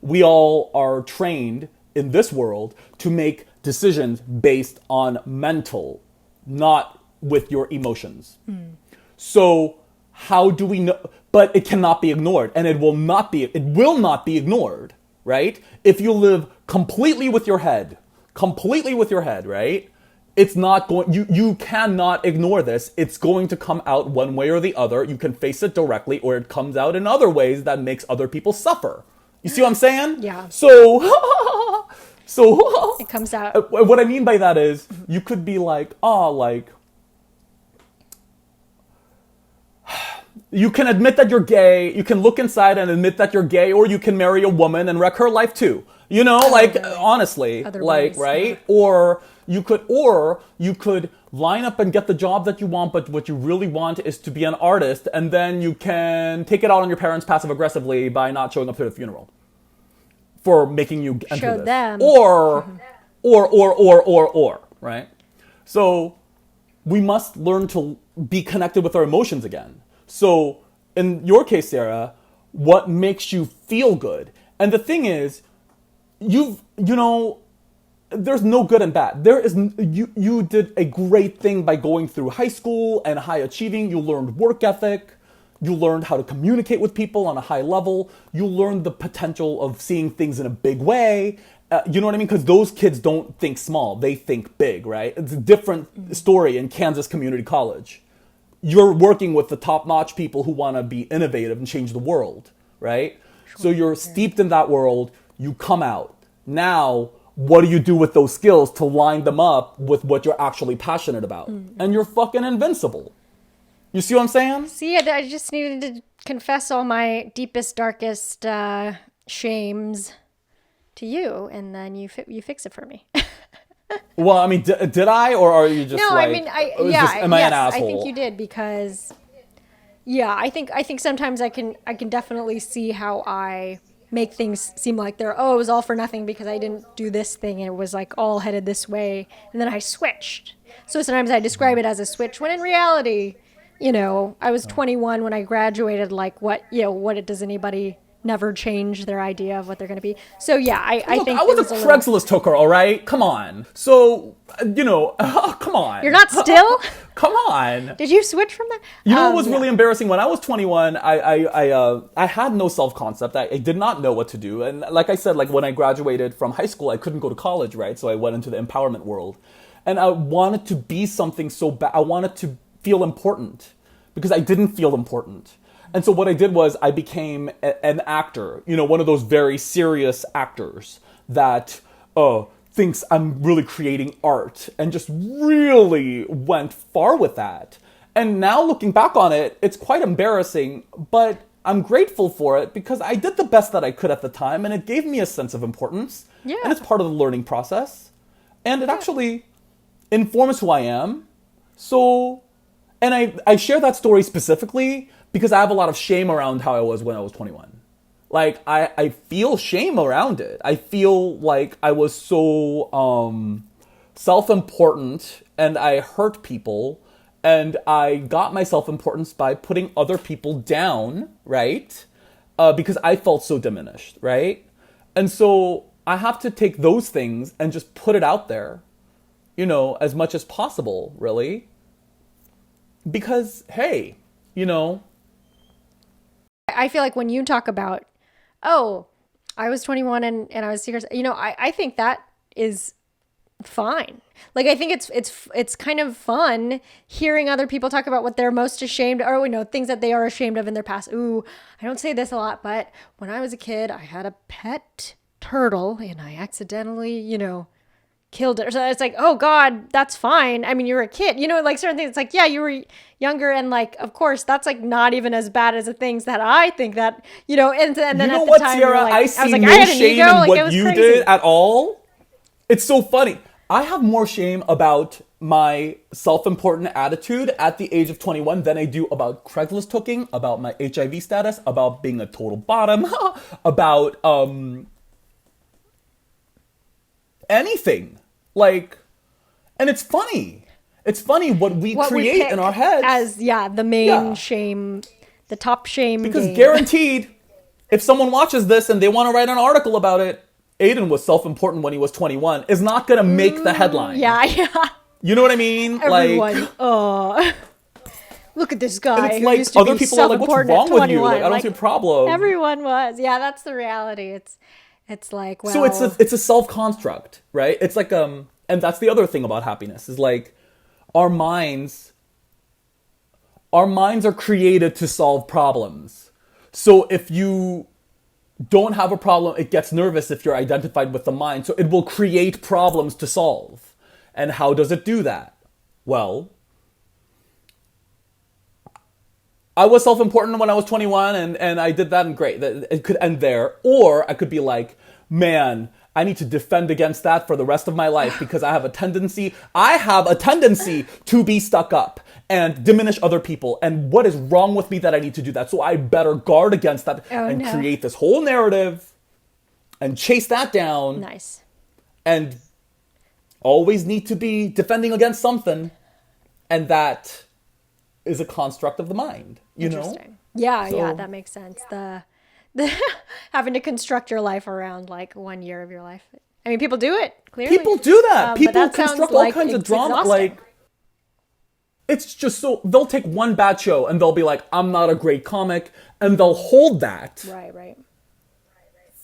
We all are trained in this world to make decisions based on mental, not with your emotions. So how do we know? But it cannot be ignored, and it will not be ignored, right? If you live completely with your head, right? It's not going, you cannot ignore this. It's going to come out one way or the other. You can face it directly, or it comes out in other ways that makes other people suffer. You see what I'm saying? Yeah. So it comes out. What I mean by that is you could be like, you can admit that you're gay, you can look inside and admit that you're gay, or you can marry a woman and wreck her life too. Honestly, ways, right? Yeah. Or you could line up and get the job that you want, but what you really want is to be an artist, and then you can take it out on your parents passive aggressively by not showing up to the funeral for making you enter Show this. them. Or, right? So we must learn to be connected with our emotions again. So in your case, Sarah, what makes you feel good? And the thing is, there's no good and bad. You did a great thing by going through high school and high achieving. You learned work ethic. You learned how to communicate with people on a high level. You learned the potential of seeing things in a big way. You know what I mean? Because those kids don't think small. They think big, right? It's a different story in Kansas Community College. You're working with the top-notch people who want to be innovative and change the world, right? Sure. So you're steeped in that world. You come out. Now, what do you do with those skills to line them up with what you're actually passionate about? And you're fucking invincible. You see what I'm saying? See, I just needed to confess all my deepest, darkest shames to you, and then you fix it for me. Well, I mean, did I, or are you just No, like? I mean, Am I an asshole? I think you did because, yeah, I think sometimes I can definitely see how I make things seem like it was all for nothing because I didn't do this thing and it was like all headed this way, and then I switched. So sometimes I describe it as a switch when in reality, I was 21 when I graduated. Like does anybody never change their idea of what they're going to be? So yeah, I Look, think I was a Craigslist hooker, all right? Come on. So, come on. You're not still? Come on. Did you switch from that? You know what was really embarrassing? When I was 21, I had no self-concept. I did not know what to do. And like I said, like when I graduated from high school, I couldn't go to college, right? So I went into the empowerment world. And I wanted to be something so bad. I wanted to feel important because I didn't feel important. And so what I did was I became an actor, one of those very serious actors that thinks I'm really creating art and just really went far with that. And now looking back on it, it's quite embarrassing, but I'm grateful for it because I did the best that I could at the time and it gave me a sense of importance. Yeah. And it's part of the learning process. And it actually informs who I am. So, and I share that story specifically because I have a lot of shame around how I was when I was 21. Like, I feel shame around it. I feel like I was so self-important and I hurt people and I got my self-importance by putting other people down, right? Because I felt so diminished, right? And so I have to take those things and just put it out there, as much as possible, really. Because, hey, I feel like when you talk about, I was 21 and I was serious, I think that is fine. Like, I think it's kind of fun hearing other people talk about what they're most ashamed or, things that they are ashamed of in their past. Ooh, I don't say this a lot, but when I was a kid, I had a pet turtle and I accidentally, killed it. So it's like, oh God, that's fine. I mean, you're a kid, like certain things. It's like, yeah, you were younger, and like, of course, that's like not even as bad as the things that I think that, and then at the time, Sierra, like, I see I was like, no I had an shame ego, in like, what it was you crazy. did at all. It's so funny. I have more shame about my self-important attitude at the age of 21 than I do about Craigslist hooking, about my HIV status, about being a total bottom, about anything. Like, and it's funny. It's funny what we create in our heads. As, the main shame, the top shame. Because guaranteed, if someone watches this and they want to write an article about it, Aiden was self-important when he was 21 is not going to make the headline. Yeah. You know what I mean? Everyone, look at this guy. And it's who like used to other be people are like, what's wrong with you? Like, I don't see a problem. Everyone was. Yeah, that's the reality. It's like, well. So it's a self-construct, right? It's like, and that's the other thing about happiness is like our minds are created to solve problems. So if you don't have a problem, it gets nervous if you're identified with the mind. So it will create problems to solve. And how does it do that? Well, I was self-important when I was 21 and I did that and great. It could end there. Or I could be like, man, I need to defend against that for the rest of my life because I have a tendency to be stuck up and diminish other people. And what is wrong with me that I need to do that? So I better guard against that create this whole narrative and chase that down. Nice. And always need to be defending against something. And that is a construct of the mind, you know? Yeah, that makes sense. The having to construct your life around like 1 year of your life. I mean, people do it, clearly. People do that. People that construct all kinds of drama. Exhausting. Like, it's just so, they'll take one bad show and they'll be like, I'm not a great comic. And they'll hold that. Right.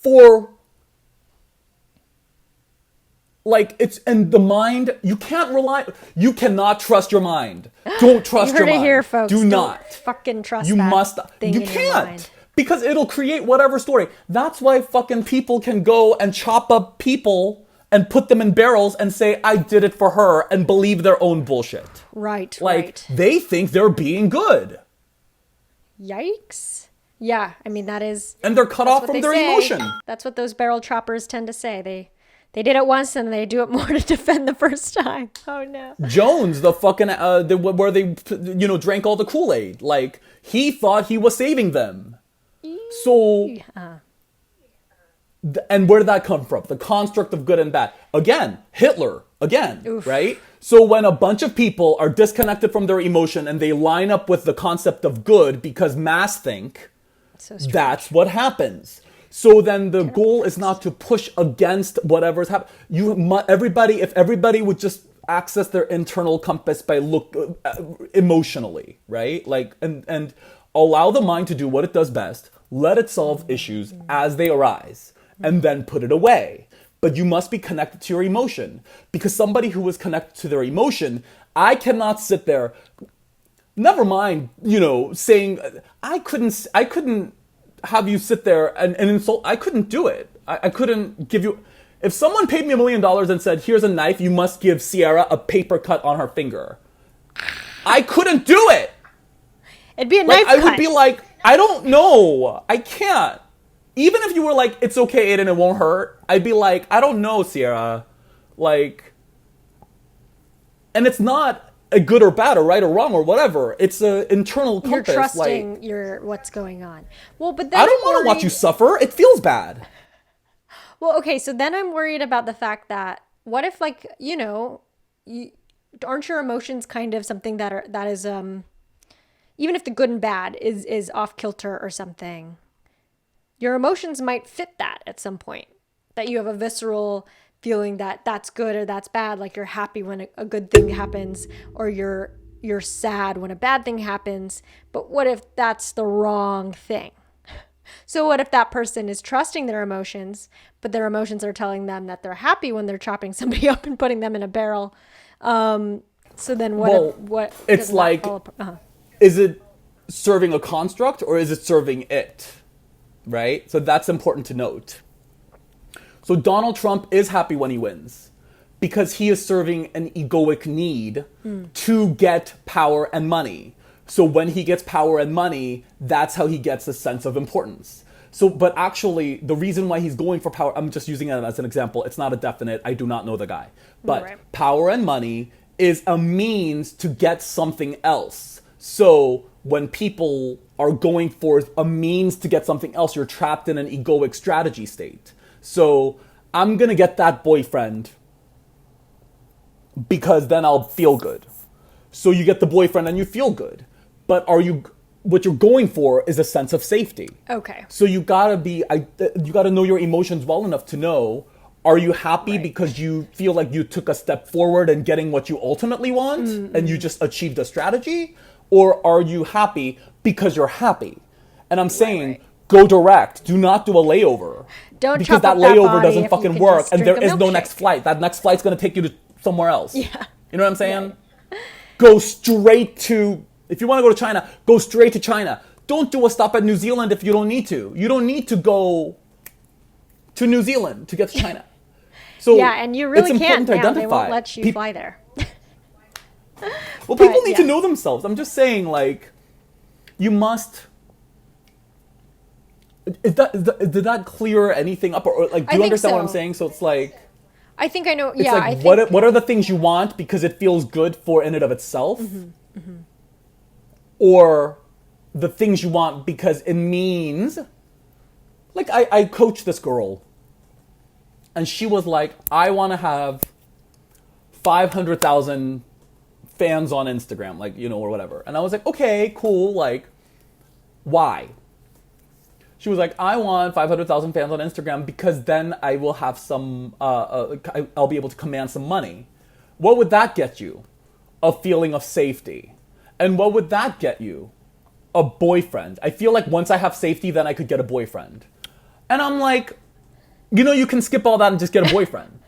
For, like, it's, and the mind, you cannot trust your mind. Don't trust your mind. You heard it here, folks. Do not. Don't fucking trust You that must, thing you in your can't. mind. Because it'll create whatever story. That's why fucking people can go and chop up people and put them in barrels and say, I did it for her, and believe their own bullshit. Right, Like, right. they think they're being good. Yikes. Yeah, I mean, that is... And they're cut off from their emotion. That's what those barrel choppers tend to say. They did it once and they do it more to defend the first time. Oh, no. Jones, the fucking, where they, drank all the Kool-Aid. Like, he thought he was saving them. So... And where did that come from? The construct of good and bad. Again, Hitler. Again, Oof. Right? So when a bunch of people are disconnected from their emotion and they line up with the concept of good because mass think, that's what happens. So then the goal is not to push against whatever's happening. If everybody would just access their internal compass by emotionally, right? Like, and allow the mind to do what it does best. Let it solve issues as they arise. And then put it away. But you must be connected to your emotion. Because somebody who is connected to their emotion, I cannot sit there, never mind, saying, I couldn't have you sit there and insult, I couldn't do it. I couldn't give you, if someone paid me $1 million and said, here's a knife, you must give Sierra a paper cut on her finger. I couldn't do it. It'd be a knife cut. I would be like, I don't know. I can't. Even if you were like, it's okay, Aiden, it won't hurt, I'd be like, I don't know, Sierra. Like, and it's not a good or bad or right or wrong or whatever. It's an internal compass. You're trusting what's going on. Well, but then I don't want to watch you suffer. It feels bad. Well, okay, so then I'm worried about the fact that, what if, like, aren't your emotions kind of something that is, even if the good and bad is off kilter or something, your emotions might fit that at some point, that you have a visceral feeling that that's good or that's bad. Like you're happy when a good thing happens, or you're sad when a bad thing happens. But what if that's the wrong thing? So what if that person is trusting their emotions, but their emotions are telling them that they're happy when they're chopping somebody up and putting them in a barrel? So then what? It's like, is it serving a construct or is it serving it? Right? So that's important to note. So Donald Trump is happy when he wins because he is serving an egoic need to get power and money. So when he gets power and money, that's how he gets a sense of importance. So, but actually, the reason why he's going for power, I'm just using it as an example. It's not a definite. I do not know the guy. But power and money is a means to get something else. So when people are going for a means to get something else, you're trapped in an egoic strategy state. So I'm going to get that boyfriend because then I'll feel good. So you get the boyfriend and you feel good. But what you're going for is a sense of safety. Okay. So you gotta know your emotions well enough to know, are you happy because you feel like you took a step forward in getting what you ultimately want and you just achieved a strategy? Or are you happy because you're happy? And I'm saying, go direct. Do not do a layover. Don't because chop that up layover that doesn't fucking work and there is no milkshake. next flight. That next flight's gonna take you to somewhere else. Yeah. You know what I'm saying? Yeah. Go straight to, if you want to go to China, go straight to China. Don't do a stop at New Zealand if you don't need to. You don't need to go to New Zealand to get to China. So yeah, and you really can't now. Identify. They won't let you fly there. Well, people need to know themselves. I'm just saying, like, you must. Did that clear anything up, or like, do you understand what I'm saying? So it's like, I think I know. It's yeah, like, I think. What are the things you want because it feels good for in and of itself, or the things you want because it means. Like I coached this girl, and she was like, I want to have 500,000 fans on Instagram, like, or whatever. And I was like, okay, cool, like, why? She was like, I want 500,000 fans on Instagram because then I will have some, I'll be able to command some money. What would that get you? A feeling of safety. And what would that get you? A boyfriend. I feel like once I have safety, then I could get a boyfriend. And I'm like, you can skip all that and just get a boyfriend.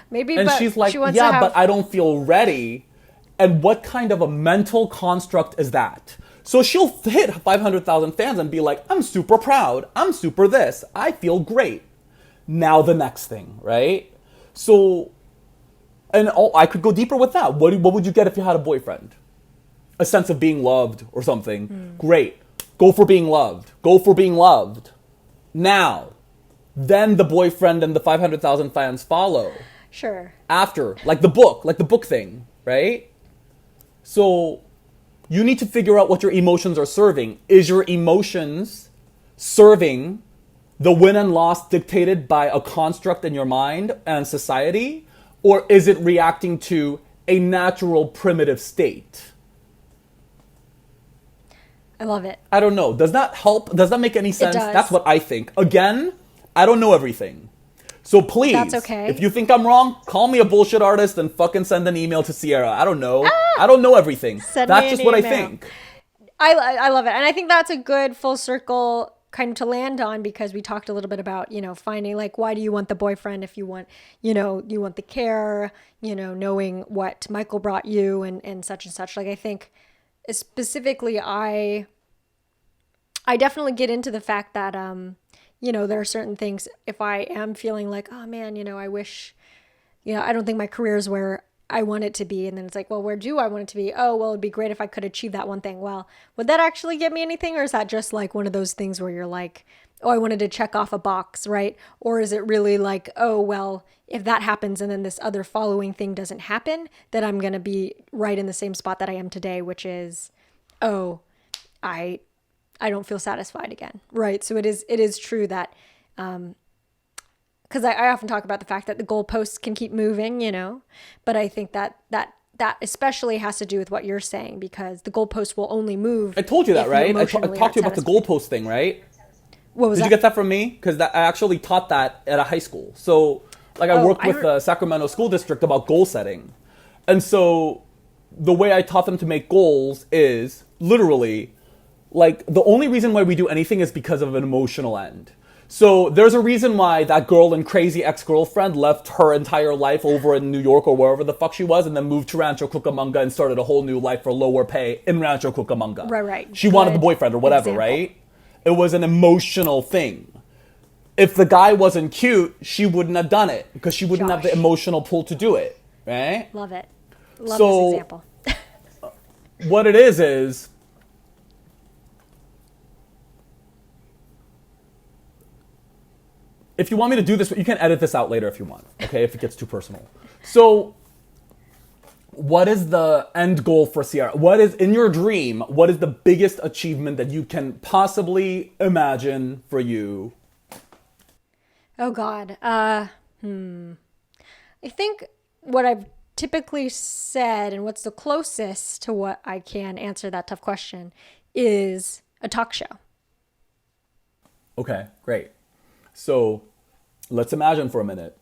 Maybe, and but she's like, yeah, but I don't feel ready. And what kind of a mental construct is that? So she'll hit 500,000 fans and be like, I'm super proud. I'm super this. I feel great. Now the next thing, right? So, and I could go deeper with that. What would you get if you had a boyfriend? A sense of being loved or something. Great. Go for being loved. Go for being loved. Now, then the boyfriend and the 500,000 fans follow. Sure. After, like the book thing, right? So, you need to figure out what your emotions are serving. Is your emotions serving the win and loss dictated by a construct in your mind and society? Or is it reacting to a natural primitive state? I love it. I don't know. Does that help? Does that make any sense? It does. That's what I think. Again, I don't know everything. So please, That's okay. if you think I'm wrong, call me a bullshit artist and fucking send an email to Sierra. I don't know. I don't know everything. That's just what I think. I love it. And I think that's a good full circle kind of to land on, because we talked a little bit about, finding like, why do you want the boyfriend if you want, you want the care, knowing what Michael brought you and such and such. Like, I think specifically, I definitely get into the fact that, there are certain things, if I am feeling like, oh man, I wish, I don't think my career is where I want it to be. And then it's like, well, where do I want it to be? Oh, well, it'd be great if I could achieve that one thing. Well, would that actually get me anything? Or is that just like one of those things where you're like, oh, I wanted to check off a box, right? Or is it really like, oh, well, if that happens and then this other following thing doesn't happen, then I'm going to be right in the same spot that I am today, which is, oh, I don't feel satisfied again, right? So it is true that, because I often talk about the fact that the goalposts can keep moving, but I think that especially has to do with what you're saying, because the goalposts will only move. I told you that, right? I talked to you about the goalpost thing, right? What was that? Did you get that from me? Because I actually taught that at a high school. So, like, I worked with the Sacramento School District about goal setting. And so the way I taught them to make goals is literally, like, the only reason why we do anything is because of an emotional end. So there's a reason why that girl and crazy ex-girlfriend left her entire life over in New York or wherever the fuck she was, and then moved to Rancho Cucamonga and started a whole new life for lower pay in Rancho Cucamonga. Right. She wanted the boyfriend or whatever, right? It was an emotional thing. If the guy wasn't cute, she wouldn't have done it, because she wouldn't have the emotional pull to do it, right? Love it. Love this example. What it is if you want me to do this, you can edit this out later if you want, okay, if it gets too personal. So, what is the end goal for Sierra? What is, in your dream, what is the biggest achievement that you can possibly imagine for you? Oh, God. I think what I've typically said, and what's the closest to what I can answer that tough question, is a talk show. Okay, great. So, let's imagine for a minute.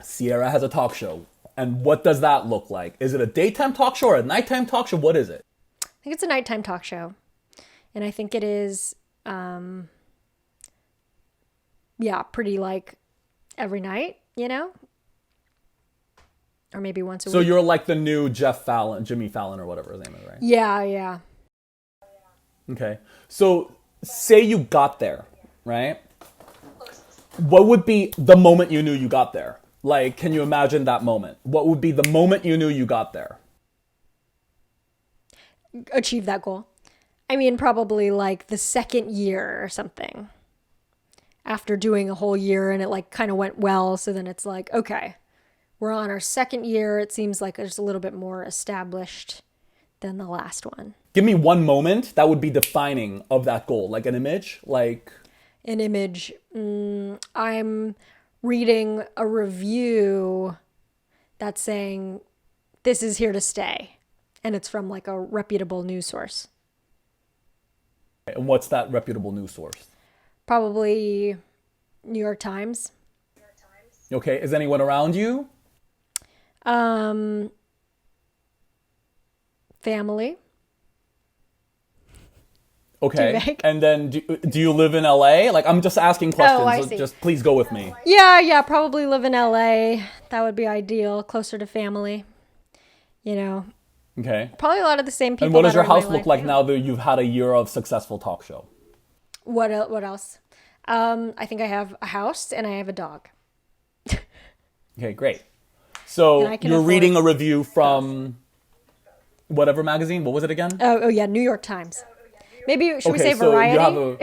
Sierra has a talk show. And what does that look like? Is it a daytime talk show or a nighttime talk show? What is it? I think it's a nighttime talk show. And I think it is, pretty like every night, Or maybe once a week. So you're like the new Jimmy Fallon or whatever his name is, right? Yeah. Okay. So say you got there, right? What would be the moment you knew you got there? Like, can you imagine that moment? What would be the moment you knew you got there? Achieve that goal. I mean, probably like the second year or something. After doing a whole year and it like kind of went well. So then it's like, okay, we're on our second year. It seems like it's a little bit more established than the last one. Give me one moment that would be defining of that goal. Like an image, like... An image. I'm reading a review that's saying this is here to stay, and it's from like a reputable news source. And what's that reputable news source? Probably New York Times. Okay, is anyone around you? Family. Okay, and then do you live in LA? Like, I'm just asking questions, I so see. just please go with me. Yeah, probably live in LA. That would be ideal, closer to family, Okay. Probably a lot of the same people. And what does your house in my look life like now. now that you've had a year of successful talk show? What else? I think I have a house and I have a dog. Okay, great. So And I can you're afford reading a review from whatever magazine. What was it again? Oh yeah, New York Times. Maybe should we Okay, say so Variety? you have a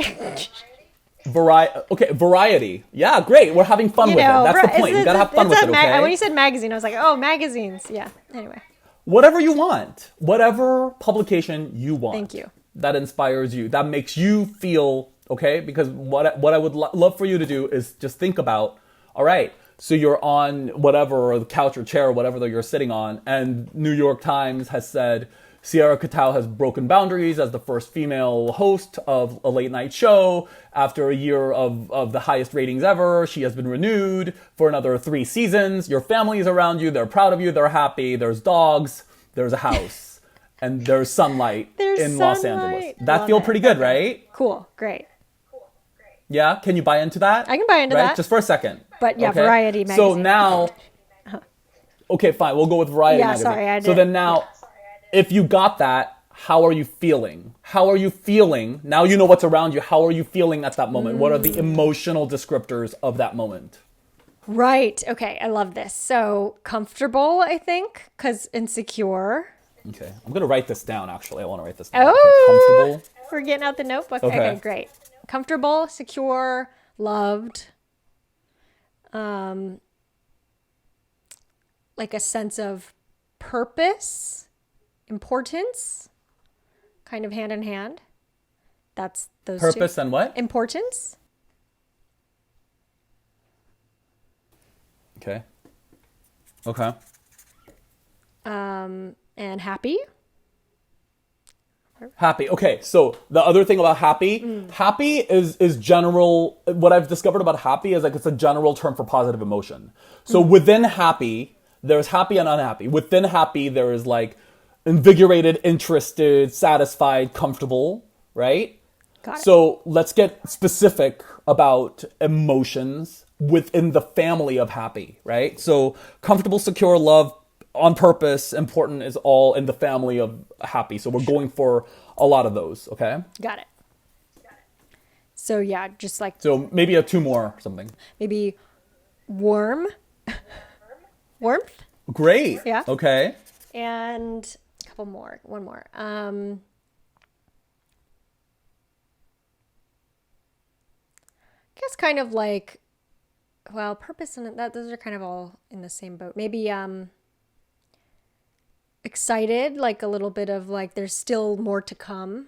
Variety. Yeah, great. We're having fun with it. That's the point. You gotta have fun with it, okay? When you said magazine, I was like, oh, magazines. Yeah. Anyway. Whatever you want. Whatever publication you want. Thank you. That inspires you. That makes you feel, okay? Because what I would love for you to do is just think about, all right, so you're on whatever, or the couch or chair or whatever that you're sitting on, and New York Times has said, Sierra Katow has broken boundaries as the first female host of a late night show. After a year of the highest ratings ever, she has been renewed for another 3 seasons. Your family is around you. They're proud of you. They're happy. There's dogs. There's a house. And there's sunlight in Los Angeles. That feels pretty good, right? Cool. Great. Yeah? Can you buy into that? I can buy into that. Just for a second. But yeah, okay? Variety magazine. So now... Okay, fine. We'll go with Variety magazine. Sorry, I did. So then now... If you got that, how are you feeling? How are you feeling? Now you know what's around you. How are you feeling at that moment? What are the emotional descriptors of that moment? Right. Okay. I love this. So comfortable, I think, because insecure. Okay. I'm going to write this down, actually. I want to write this down. Oh, okay. Comfortable. We're getting out the notebook. Okay. Okay, great. Comfortable, secure, loved. Like a sense of purpose. Importance, kind of hand in hand. That's those Purpose two. And what? Importance. Okay. And happy. Happy. Okay, so the other thing about happy, happy is general. What I've discovered about happy is like it's a general term for positive emotion. So within happy, there's happy and unhappy. Within happy, there is like invigorated, interested, satisfied, comfortable, right? Got it. So let's get specific about emotions within the family of happy, right? So comfortable, secure, love, on purpose, important is all in the family of happy. So we're going for a lot of those, okay? Got it. So yeah, just like... So maybe a 2 more or something. Maybe warm. Warmth. Great. Yeah. Okay. And... One more. I guess kind of like, well, purpose and that those are kind of all in the same boat. Maybe excited, like a little bit of like there's still more to come.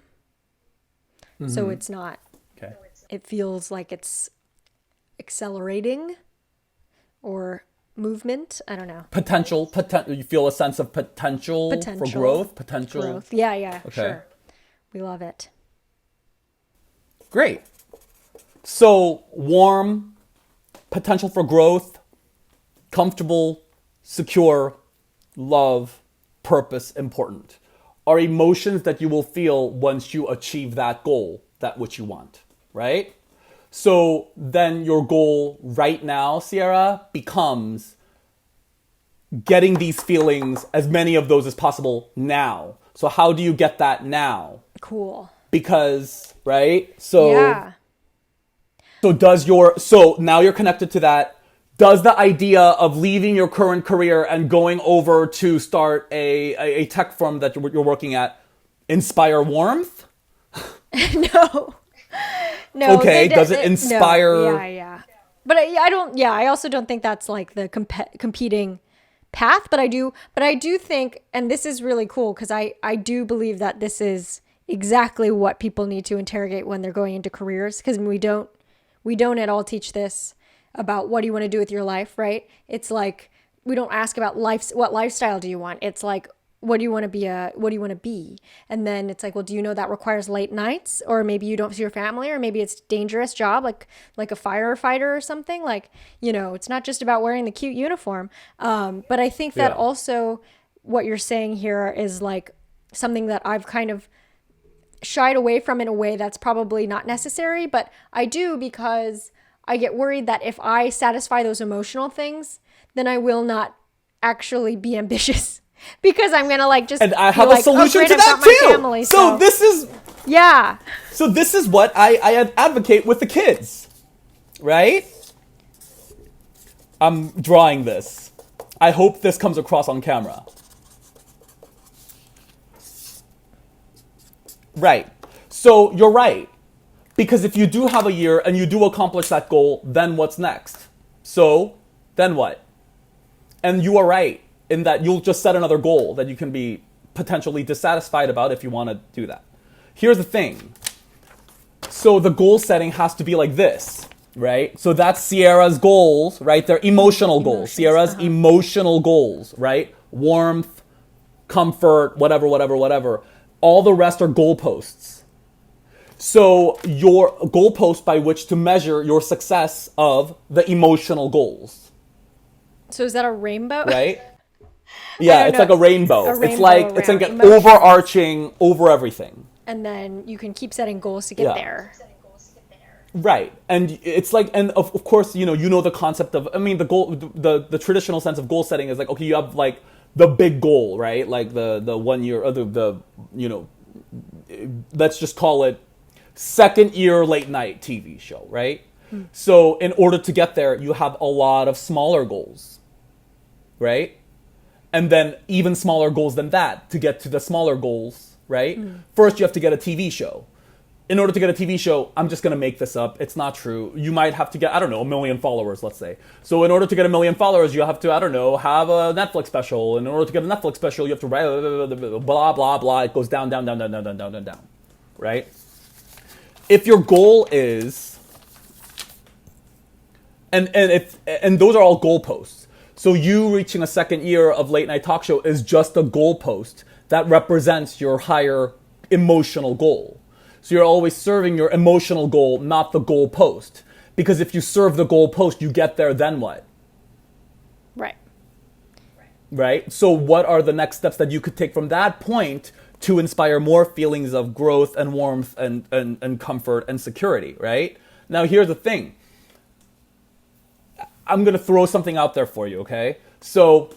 Mm-hmm. So it's not. Okay. It feels like it's accelerating or movement. I don't know. Potential. You feel a sense of potential. For growth. Potential. Yeah. Okay. Sure. We love it. Great. So warm, potential for growth, comfortable, secure, love, purpose, important are emotions that you will feel once you achieve that goal, that which you want, right? So then your goal right now, Sierra, becomes getting these feelings, as many of those as possible now. So how do you get that now? Cool. Because, right? So, yeah. So now you're connected to that. Does the idea of leaving your current career and going over to start a tech firm that you're working at inspire warmth? No. No. Okay. Does it inspire? No. Yeah. But I don't. Yeah. I also don't think that's like the competing path. But I do think, and this is really cool because I do believe that this is exactly what people need to interrogate when they're going into careers, because we don't at all teach this about what do you want to do with your life, right? It's like we don't ask about what lifestyle do you want? It's like what do you want to be? And then it's like, well, do you know that requires late nights, or maybe you don't see your family, or maybe it's a dangerous job like a firefighter or something, like, you know, it's not just about wearing the cute uniform. But I think that also what you're saying here is like something that I've kind of shied away from in a way that's probably not necessary, but I do, because I get worried that if I satisfy those emotional things, then I will not actually be ambitious because I'm going to like just, and I have a solution to that too. Family, so this is, yeah. So this is what I advocate with the kids, right? I'm drawing this. I hope this comes across on camera. Right. So you're right. Because if you do have a year and you do accomplish that goal, then what's next? So then what? And you are right in that you'll just set another goal that you can be potentially dissatisfied about if you want to do that. Here's the thing. So the goal setting has to be like this, right? So that's Sierra's goals, right? They're emotional goals. Sierra's emotional goals, right? Warmth, comfort, whatever. All the rest are goalposts. So your goalpost by which to measure your success of the emotional goals. So is that a rainbow? Right? Yeah, it's like a rainbow. It's like an emotions. overarching over everything. And then you can keep setting goals to get there. Right. And it's like, and of course, you know the concept of, I mean, the goal, the traditional sense of goal setting is like, okay, you have like the big goal, right? Like the 1 year, or the let's just call it second year late night TV show, right? So in order to get there, you have a lot of smaller goals, right? And then even smaller goals than that to get to the smaller goals, right? First, you have to get a TV show. In order to get a TV show, I'm just going to make this up. It's not true. You might have to get, I don't know, 1 million followers, let's say. So in order to get 1 million followers, you have to, I don't know, have a Netflix special. And in order to get a Netflix special, you have to write blah, blah, blah. It goes down, right? If your goal is, and those are all goalposts. So you reaching a second year of late night talk show is just a goalpost that represents your higher emotional goal. So you're always serving your emotional goal, not the goal post. Because if you serve the goal post, you get there, then what? Right? So what are the next steps that you could take from that point to inspire more feelings of growth and warmth and comfort and security, right? Now, here's the thing. I'm going to throw something out there for you, okay? So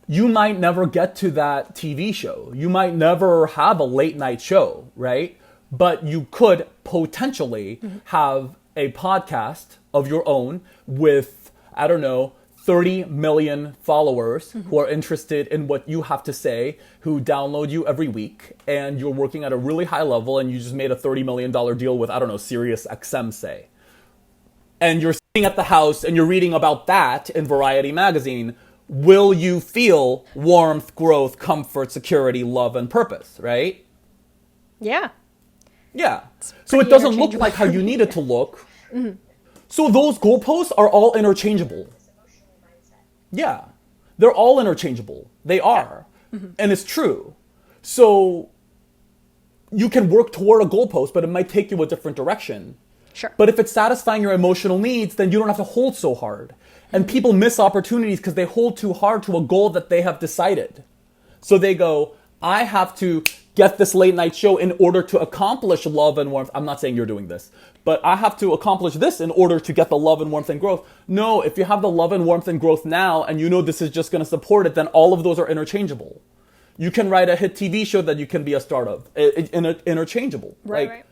you might never get to that TV show. You might never have a late night show, right? But you could potentially have a podcast of your own with, I don't know, 30 million followers who are interested in what you have to say, who download you every week, and you're working at a really high level and you just made a $30 million deal with, I don't know, Sirius XM, say. And you're sitting at the house and you're reading about that in Variety magazine. Will you feel warmth, growth, comfort, security, love, and purpose, right? Yeah. Yeah. So it doesn't look like how you need it to look. So those goalposts are all interchangeable. Yeah. They're all interchangeable. They are. And it's true. So you can work toward a goalpost, but it might take you a different direction. Sure. But if it's satisfying your emotional needs, then you don't have to hold so hard. And people miss opportunities because they hold too hard to a goal that they have decided. So they go, I have to get this late night show in order to accomplish love and warmth. I'm not saying you're doing this, but I have to accomplish this in order to get the love and warmth and growth. No, if you have the love and warmth and growth now, and you know this is just going to support it, then all of those are interchangeable. You can write a hit TV show that you can be a start of. Interchangeable. Right.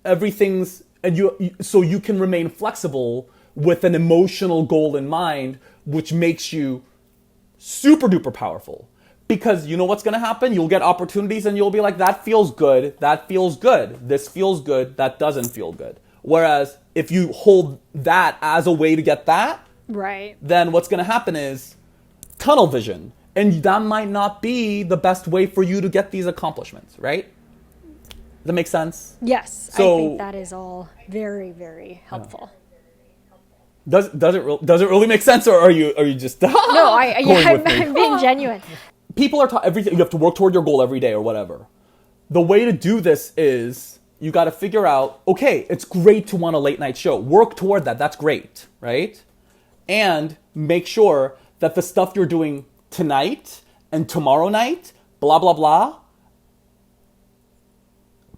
Everything's, and so you can remain flexible with an emotional goal in mind, which makes you super duper powerful. Because you know what's going to happen? You'll get opportunities and you'll be like, that feels good. That feels good. This feels good. That doesn't feel good. Whereas if you hold that as a way to get that, right, then what's going to happen is tunnel vision. And that might not be the best way for you to get these accomplishments, right? Does that make sense? Yes. So, I think that is all very, very helpful. Does it really make sense, or are you just No, I'm being genuine. People are taught everything. You have to work toward your goal every day or whatever. The way to do this is you got to figure out, okay, it's great to want a late night show. Work toward that. That's great, right? And make sure that the stuff you're doing tonight and tomorrow night, blah, blah, blah,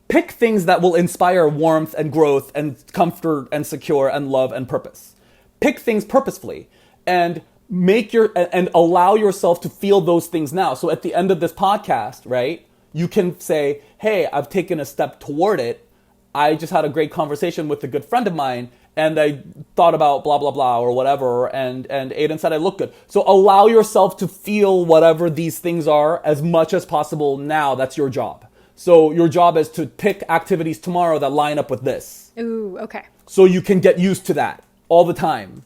pick things that will inspire warmth and growth and comfort and secure and love and purpose. Pick things purposefully and and allow yourself to feel those things now. So at the end of this podcast, right, you can say, hey, I've taken a step toward it. I just had a great conversation with a good friend of mine, and I thought about blah, blah, blah, or whatever, and Aiden said I look good. So allow yourself to feel whatever these things are as much as possible now. That's your job. So your job is to pick activities tomorrow that line up with this. Ooh, okay. So you can get used to that all the time.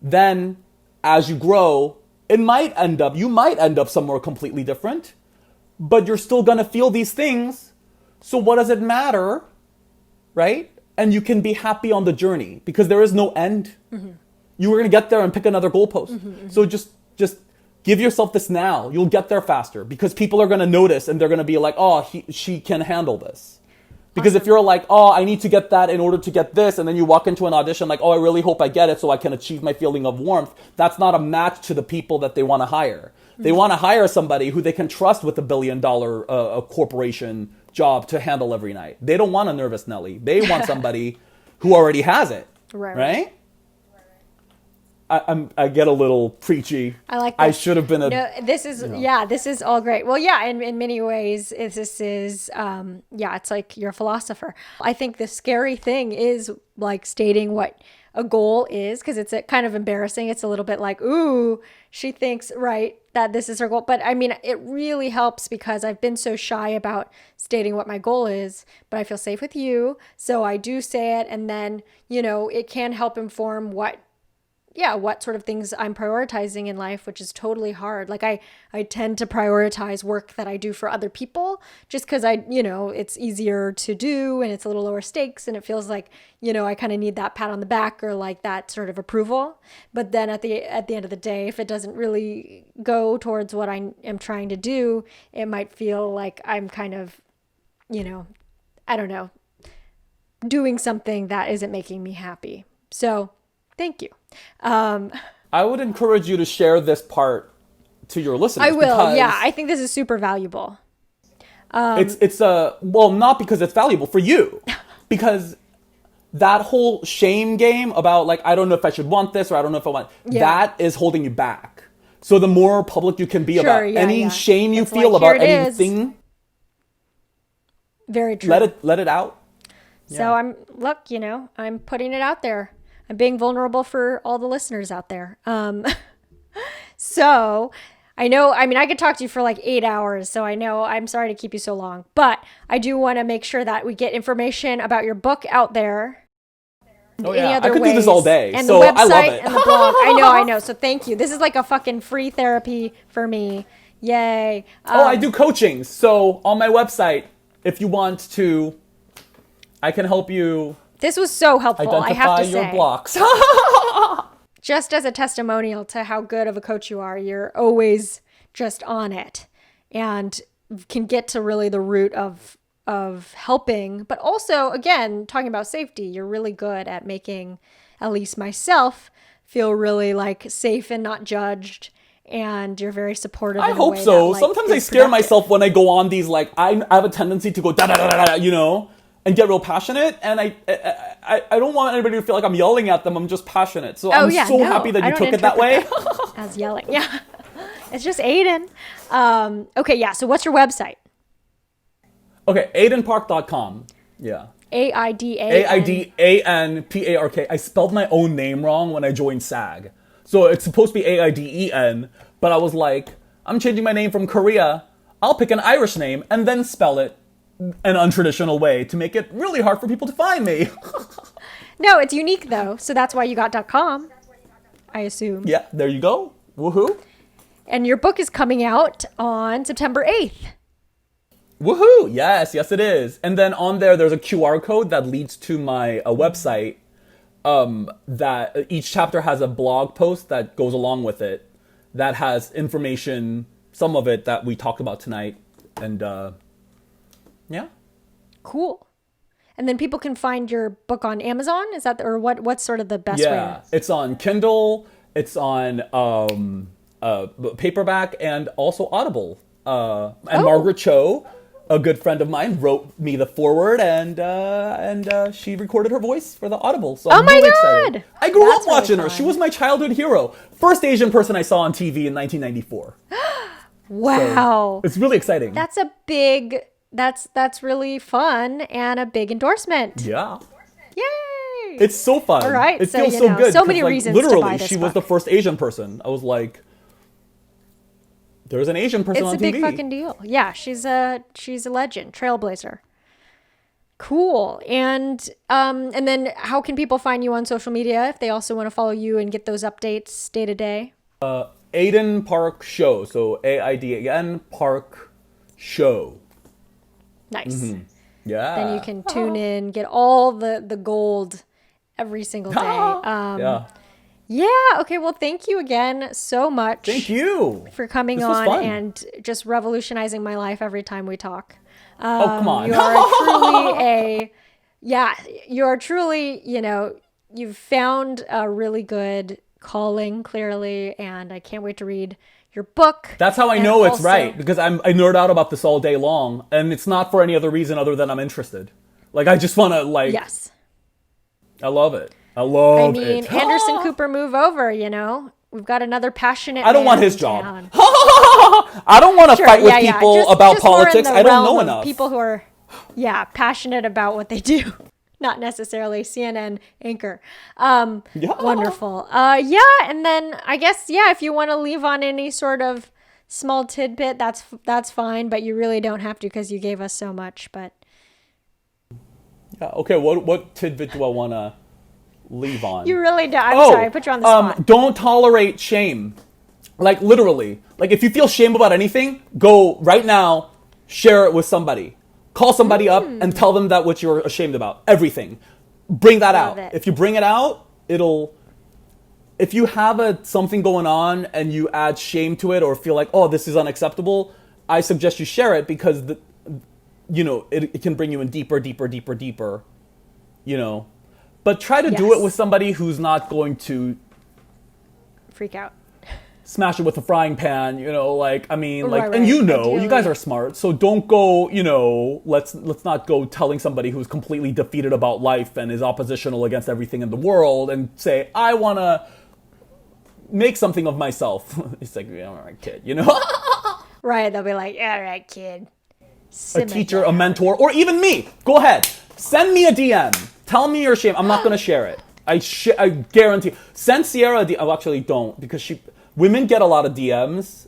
Then, as you grow, you might end up somewhere completely different, but you're still going to feel these things. So what does it matter, right? And you can be happy on the journey because there is no end. Mm-hmm. You were going to get there and pick another goalpost. Mm-hmm, mm-hmm. So just give yourself this now. You'll get there faster because people are going to notice and they're going to be like, oh, she can handle this. Because awesome. If you're like, oh, I need to get that in order to get this, and then you walk into an audition like, oh, I really hope I get it so I can achieve my feeling of warmth, that's not a match to the people that they want to hire. Mm-hmm. They want to hire somebody who they can trust with $1 billion corporation job to handle every night. They don't want a nervous Nelly. They want somebody who already has it. Right? I get a little preachy. I like that. I should have been this is all great. Well, yeah, in many ways, this is, it's like you're a philosopher. I think the scary thing is like stating what a goal is, because it's kind of embarrassing. It's a little bit like, ooh, she thinks, right, that this is her goal. But I mean, it really helps because I've been so shy about stating what my goal is, but I feel safe with you. So I do say it. And then, it can help inform what sort of things I'm prioritizing in life, which is totally hard. Like I tend to prioritize work that I do for other people just because it's easier to do and it's a little lower stakes and it feels like, I kind of need that pat on the back or like that sort of approval. But then at the end of the day, if it doesn't really go towards what I am trying to do, it might feel like I'm kind of, I don't know, doing something that isn't making me happy. So thank you. I would encourage you to share this part to your listeners. I will. Yeah, I think this is super valuable. It's not because it's valuable for you, because that whole shame game about like, I don't know if I should want this or I don't know if I want, that is holding you back. So the more public you can be about any shame you feel about anything, very true. Let it out. So I'm putting it out there. I'm being vulnerable for all the listeners out there. So I could talk to you for like 8 hours. So I know I'm sorry to keep you so long, but I do want to make sure that we get information about your book out there. Oh yeah, I could do this all day. And so the website I love it. and the blog. I know. So thank you. This is like a fucking free therapy for me. Yay. I do coaching. So on my website, if you want to, I can help you. This was so helpful. Identify I have to your say. Blocks. Just as a testimonial to how good of a coach you are, you're always just on it and can get to really the root of helping. But also, again, talking about safety, you're really good at making at least myself feel really like safe and not judged. And you're very supportive. I hope so. Sometimes I scare myself when I go on these, like, I have a tendency to go da da da da da, and get real passionate, and I don't want anybody to feel like I'm yelling at them. I'm just passionate. So I'm so happy that you took it that way. As yelling, yeah. It's just Aiden. Okay, yeah. So what's your website? Okay, aidenpark.com. Yeah. AIDANPARK. I spelled my own name wrong when I joined SAG. So it's supposed to be AIDEN, but I was like, I'm changing my name from Korea. I'll pick an Irish name and then spell it an untraditional way to make it really hard for people to find me. No, it's unique though. So that's why you got .com, I assume. Yeah, there you go. Woohoo. And your book is coming out on September 8th. Woohoo. Yes, it is. And then on there's a QR code that leads to my website. That each chapter has a blog post that goes along with it that has information, some of it that we talked about tonight. And yeah. Cool. And then people can find your book on Amazon? Is that, or what's sort of the best way? Yeah, it's on Kindle, it's on paperback, and also Audible. Margaret Cho, a good friend of mine, wrote me the foreword, and she recorded her voice for the Audible. So I'm really excited. I grew up watching her. She was my childhood hero. First Asian person I saw on TV in 1994. Wow. So it's really exciting. That's a big... That's really fun and a big endorsement. Yeah. Yay! It's so fun. All right. It So, feels you so know, good. so because, many like, reasons to literally, buy this she was the book. first Asian person. I was like, there's an Asian person It's on a big TV. fucking deal. Yeah, she's a legend, trailblazer. Cool. And then how can people find you on social media if they also want to follow you and get those updates day to day? Aiden Park Show. So Aidan Park Show. Nice. Yeah. Then you can tune in, get all the gold every single day. Yeah. Yeah. Okay. Well, thank you again so much. Thank you For coming This was on fun. and just revolutionizing my life every time we talk. Oh, come on. You are you are truly, you know, you've found a really good calling clearly, and I can't wait to read your book. That's how I And know it's also- right, because I nerd out about this all day long, and it's not for any other reason other than I'm interested. Like, I just want to, like, Yes. I love it. I love it. Anderson Cooper, move over, you know. We've got another passionate I don't want man his in job. town. I don't want to Sure, fight with yeah. people Just about more in politics. the I don't realm know of enough. people who are, passionate about what they do. Not necessarily CNN anchor. Wonderful. And then I guess, if you want to leave on any sort of small tidbit, that's fine, but you really don't have to because you gave us so much. But Yeah, okay, what tidbit do I want to leave on? you really don't. I'm sorry, I put you on the spot. Don't tolerate shame. Like, literally. Like, if you feel shame about anything, go right now, share it with somebody. Call somebody up and tell them that what you're ashamed about. Everything. Bring that Love out. it. If you bring it out, if you have something going on and you add shame to it or feel like, oh, this is unacceptable, I suggest you share it because, it can bring you in deeper, you know. But try to do Yes. it with somebody who's not going to Freak out. smash it with a frying pan, Right, and you ideally. guys are smart, so don't go, let's not go telling somebody who's completely defeated about life and is oppositional against everything in the world and say, I want to make something of myself. It's like, all right, kid, Right, they'll be like, all right, kid. a Simmer teacher, down. a mentor, or even me. Go ahead. Send me a DM. Tell me your shame. I'm not going to share it. I guarantee. Send Sierra a DM. Oh, actually, don't, because women get a lot of DMs.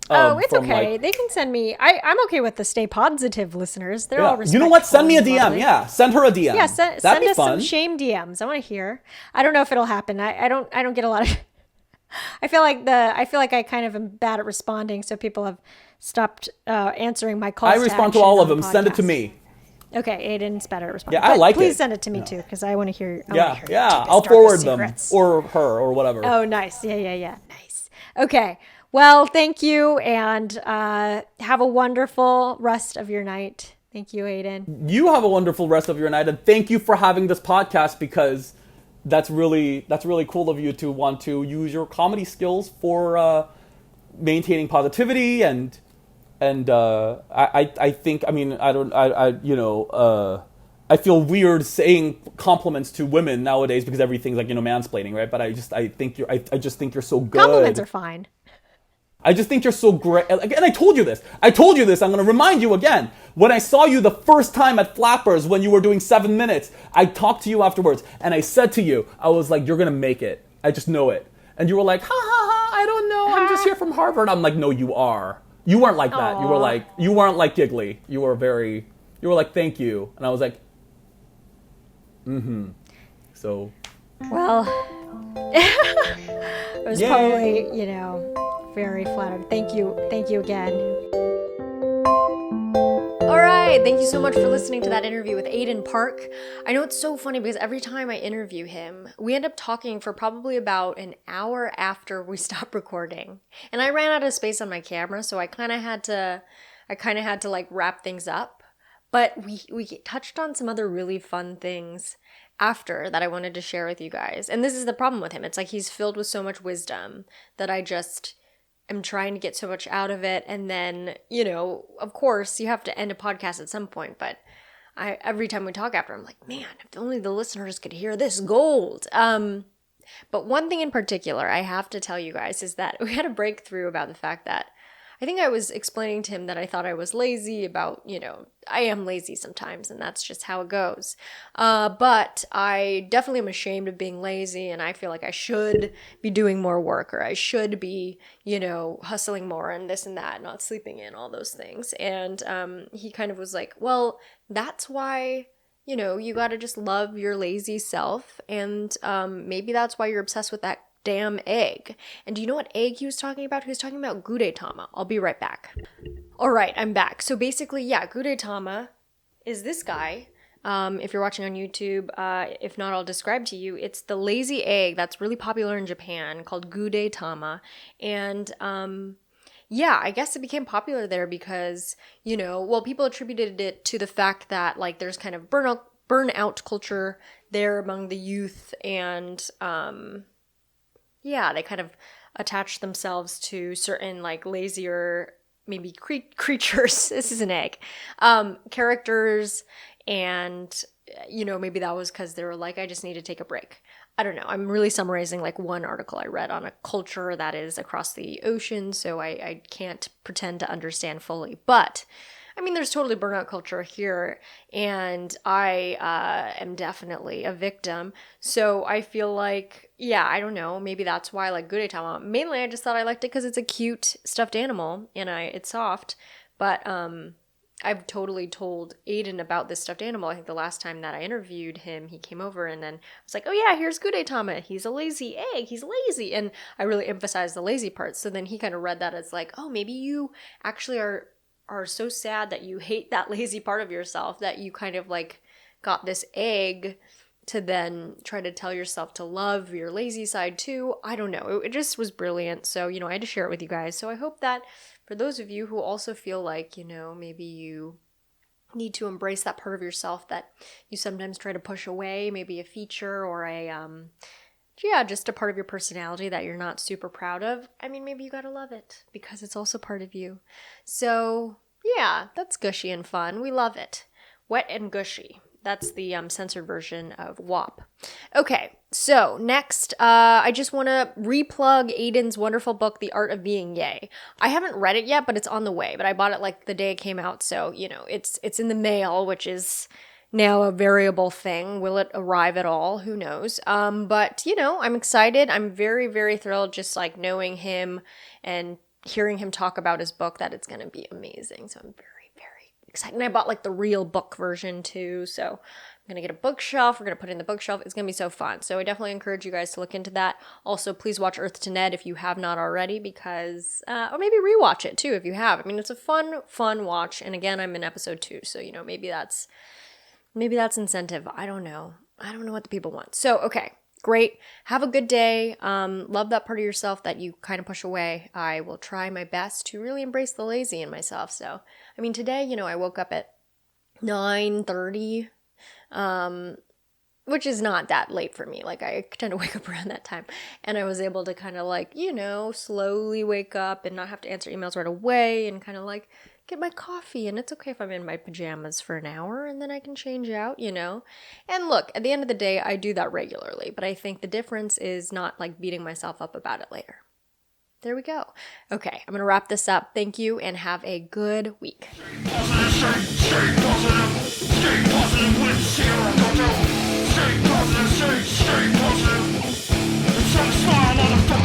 Oh, it's from, okay. like- They can send me. I'm okay with the Stay Positive listeners. They're all yeah. respectful. You know what? Send me a and DM. lovely. Yeah, send her a DM. Yeah, That'd send be us fun. some shame DMs. I want to hear. I don't know if it'll happen. I don't get a lot of. I feel like I kind of am bad at responding, so people have stopped answering my calls. I respond to all of them. Send it to podcast. me. Okay, Aiden's better at responding. Yeah, I But like please it. send it to me too, because I want to hear. Yeah, your yeah. deepest, I'll darkest forward them, secrets. or her, or whatever. Oh, nice. Yeah. Nice. Okay. Well, thank you, and have a wonderful rest of your night. Thank you, Aiden. You have a wonderful rest of your night, and thank you for having this podcast, because that's really cool of you to want to use your comedy skills for maintaining positivity and I think, I feel weird saying compliments to women nowadays because everything's like, mansplaining, right? But I just think you're so good. Compliments are fine. I just think you're so great. And I told you this. I'm going to remind you again. When I saw you the first time at Flappers when you were doing 7 minutes, I talked to you afterwards and I said to you, I was like, you're going to make it. I just know it. And you were like, ha ha ha, I don't know. I'm just here from Harvard. I'm like, no, you are. You weren't like that. Aww. You weren't like giggly. You were like, thank you. And I was like, So. Well, it was probably, very flattered. Thank you again. All right, thank you so much for listening to that interview with Aiden Park. I know it's so funny because every time I interview him, we end up talking for probably about an hour after we stop recording. And I ran out of space on my camera, so I kind of had to like wrap things up. But we touched on some other really fun things after that I wanted to share with you guys. And this is the problem with him. It's like he's filled with so much wisdom that I just am trying to get so much out of it. And then, of course, you have to end a podcast at some point. But every time we talk after, I'm like, man, if only the listeners could hear this gold. But one thing in particular I have to tell you guys is that we had a breakthrough about the fact that I think I was explaining to him that I thought I was lazy about, I am lazy sometimes, and that's just how it goes. But I definitely am ashamed of being lazy, and I feel like I should be doing more work, or I should be, hustling more and this and that, not sleeping in, all those things. And he kind of was like, well, that's why, you got to just love your lazy self. And maybe that's why you're obsessed with that damn egg. And do you know what egg he was talking about? He was talking about Gudetama. I'll be right back. All right, I'm back. So basically, yeah, Gudetama is this guy. If you're watching on YouTube, if not, I'll describe to you. It's the lazy egg that's really popular in Japan called Gudetama. And yeah, I guess it became popular there because, people attributed it to the fact that like there's kind of burnout culture there among the youth, and yeah, they kind of attach themselves to certain like lazier maybe creatures. This is an egg. Characters, and maybe that was because they were like, I just need to take a break. I don't know. I'm really summarizing like one article I read on a culture that is across the ocean, so I can't pretend to understand fully. But I mean, there's totally burnout culture here, and I am definitely a victim. So I feel like, yeah, I don't know. Maybe that's why I like Gudetama. Mainly, I just thought I liked it because it's a cute stuffed animal, and it's soft. But I've totally told Aiden about this stuffed animal. I think the last time that I interviewed him, he came over, and then I was like, oh yeah, here's Gudetama. He's a lazy egg. He's lazy. And I really emphasized the lazy part. So then he kind of read that as like, oh, maybe you actually are so sad that you hate that lazy part of yourself that you kind of like got this egg to then try to tell yourself to love your lazy side too. I don't know. It just was brilliant. So, I had to share it with you guys. So I hope that for those of you who also feel like, maybe you need to embrace that part of yourself that you sometimes try to push away, maybe a feature or just a part of your personality that you're not super proud of. I mean, maybe you gotta love it because it's also part of you. So, yeah, that's gushy and fun. We love it. Wet and gushy. That's the censored version of WAP. Okay, so next, I just want to replug Aiden's wonderful book, The Art of Being Yay. I haven't read it yet, but it's on the way. But I bought it like the day it came out, so, it's in the mail, which is now a variable thing. Will it arrive at all? Who knows? But, I'm excited. I'm very, very thrilled just like knowing him and hearing him talk about his book, that it's going to be amazing. So I'm very excited. And I bought like the real book version too. So I'm going to get a bookshelf. We're going to put it in the bookshelf. It's going to be so fun. So I definitely encourage you guys to look into that. Also, please watch Earth to Ned if you have not already, because, or maybe rewatch it too if you have. I mean, it's a fun watch. And again, I'm in episode 2. So, maybe that's incentive. I don't know. I don't know what the people want. So, okay. Great. Have a good day. Love that part of yourself that you kind of push away. I will try my best to really embrace the lazy in myself. So, I mean, today, I woke up at 9:30, which is not that late for me. Like, I tend to wake up around that time. And I was able to kind of like, slowly wake up and not have to answer emails right away and kind of like get my coffee. And it's okay if I'm in my pajamas for an hour and then I can change out, And look, at the end of the day, I do that regularly. But I think the difference is not like beating myself up about it later. There we go. Okay, I'm going to wrap this up. Thank you and have a good week. Stay positive, stay positive with zero Katow. Stay positive, stay positive. It's a smile, motherfucker.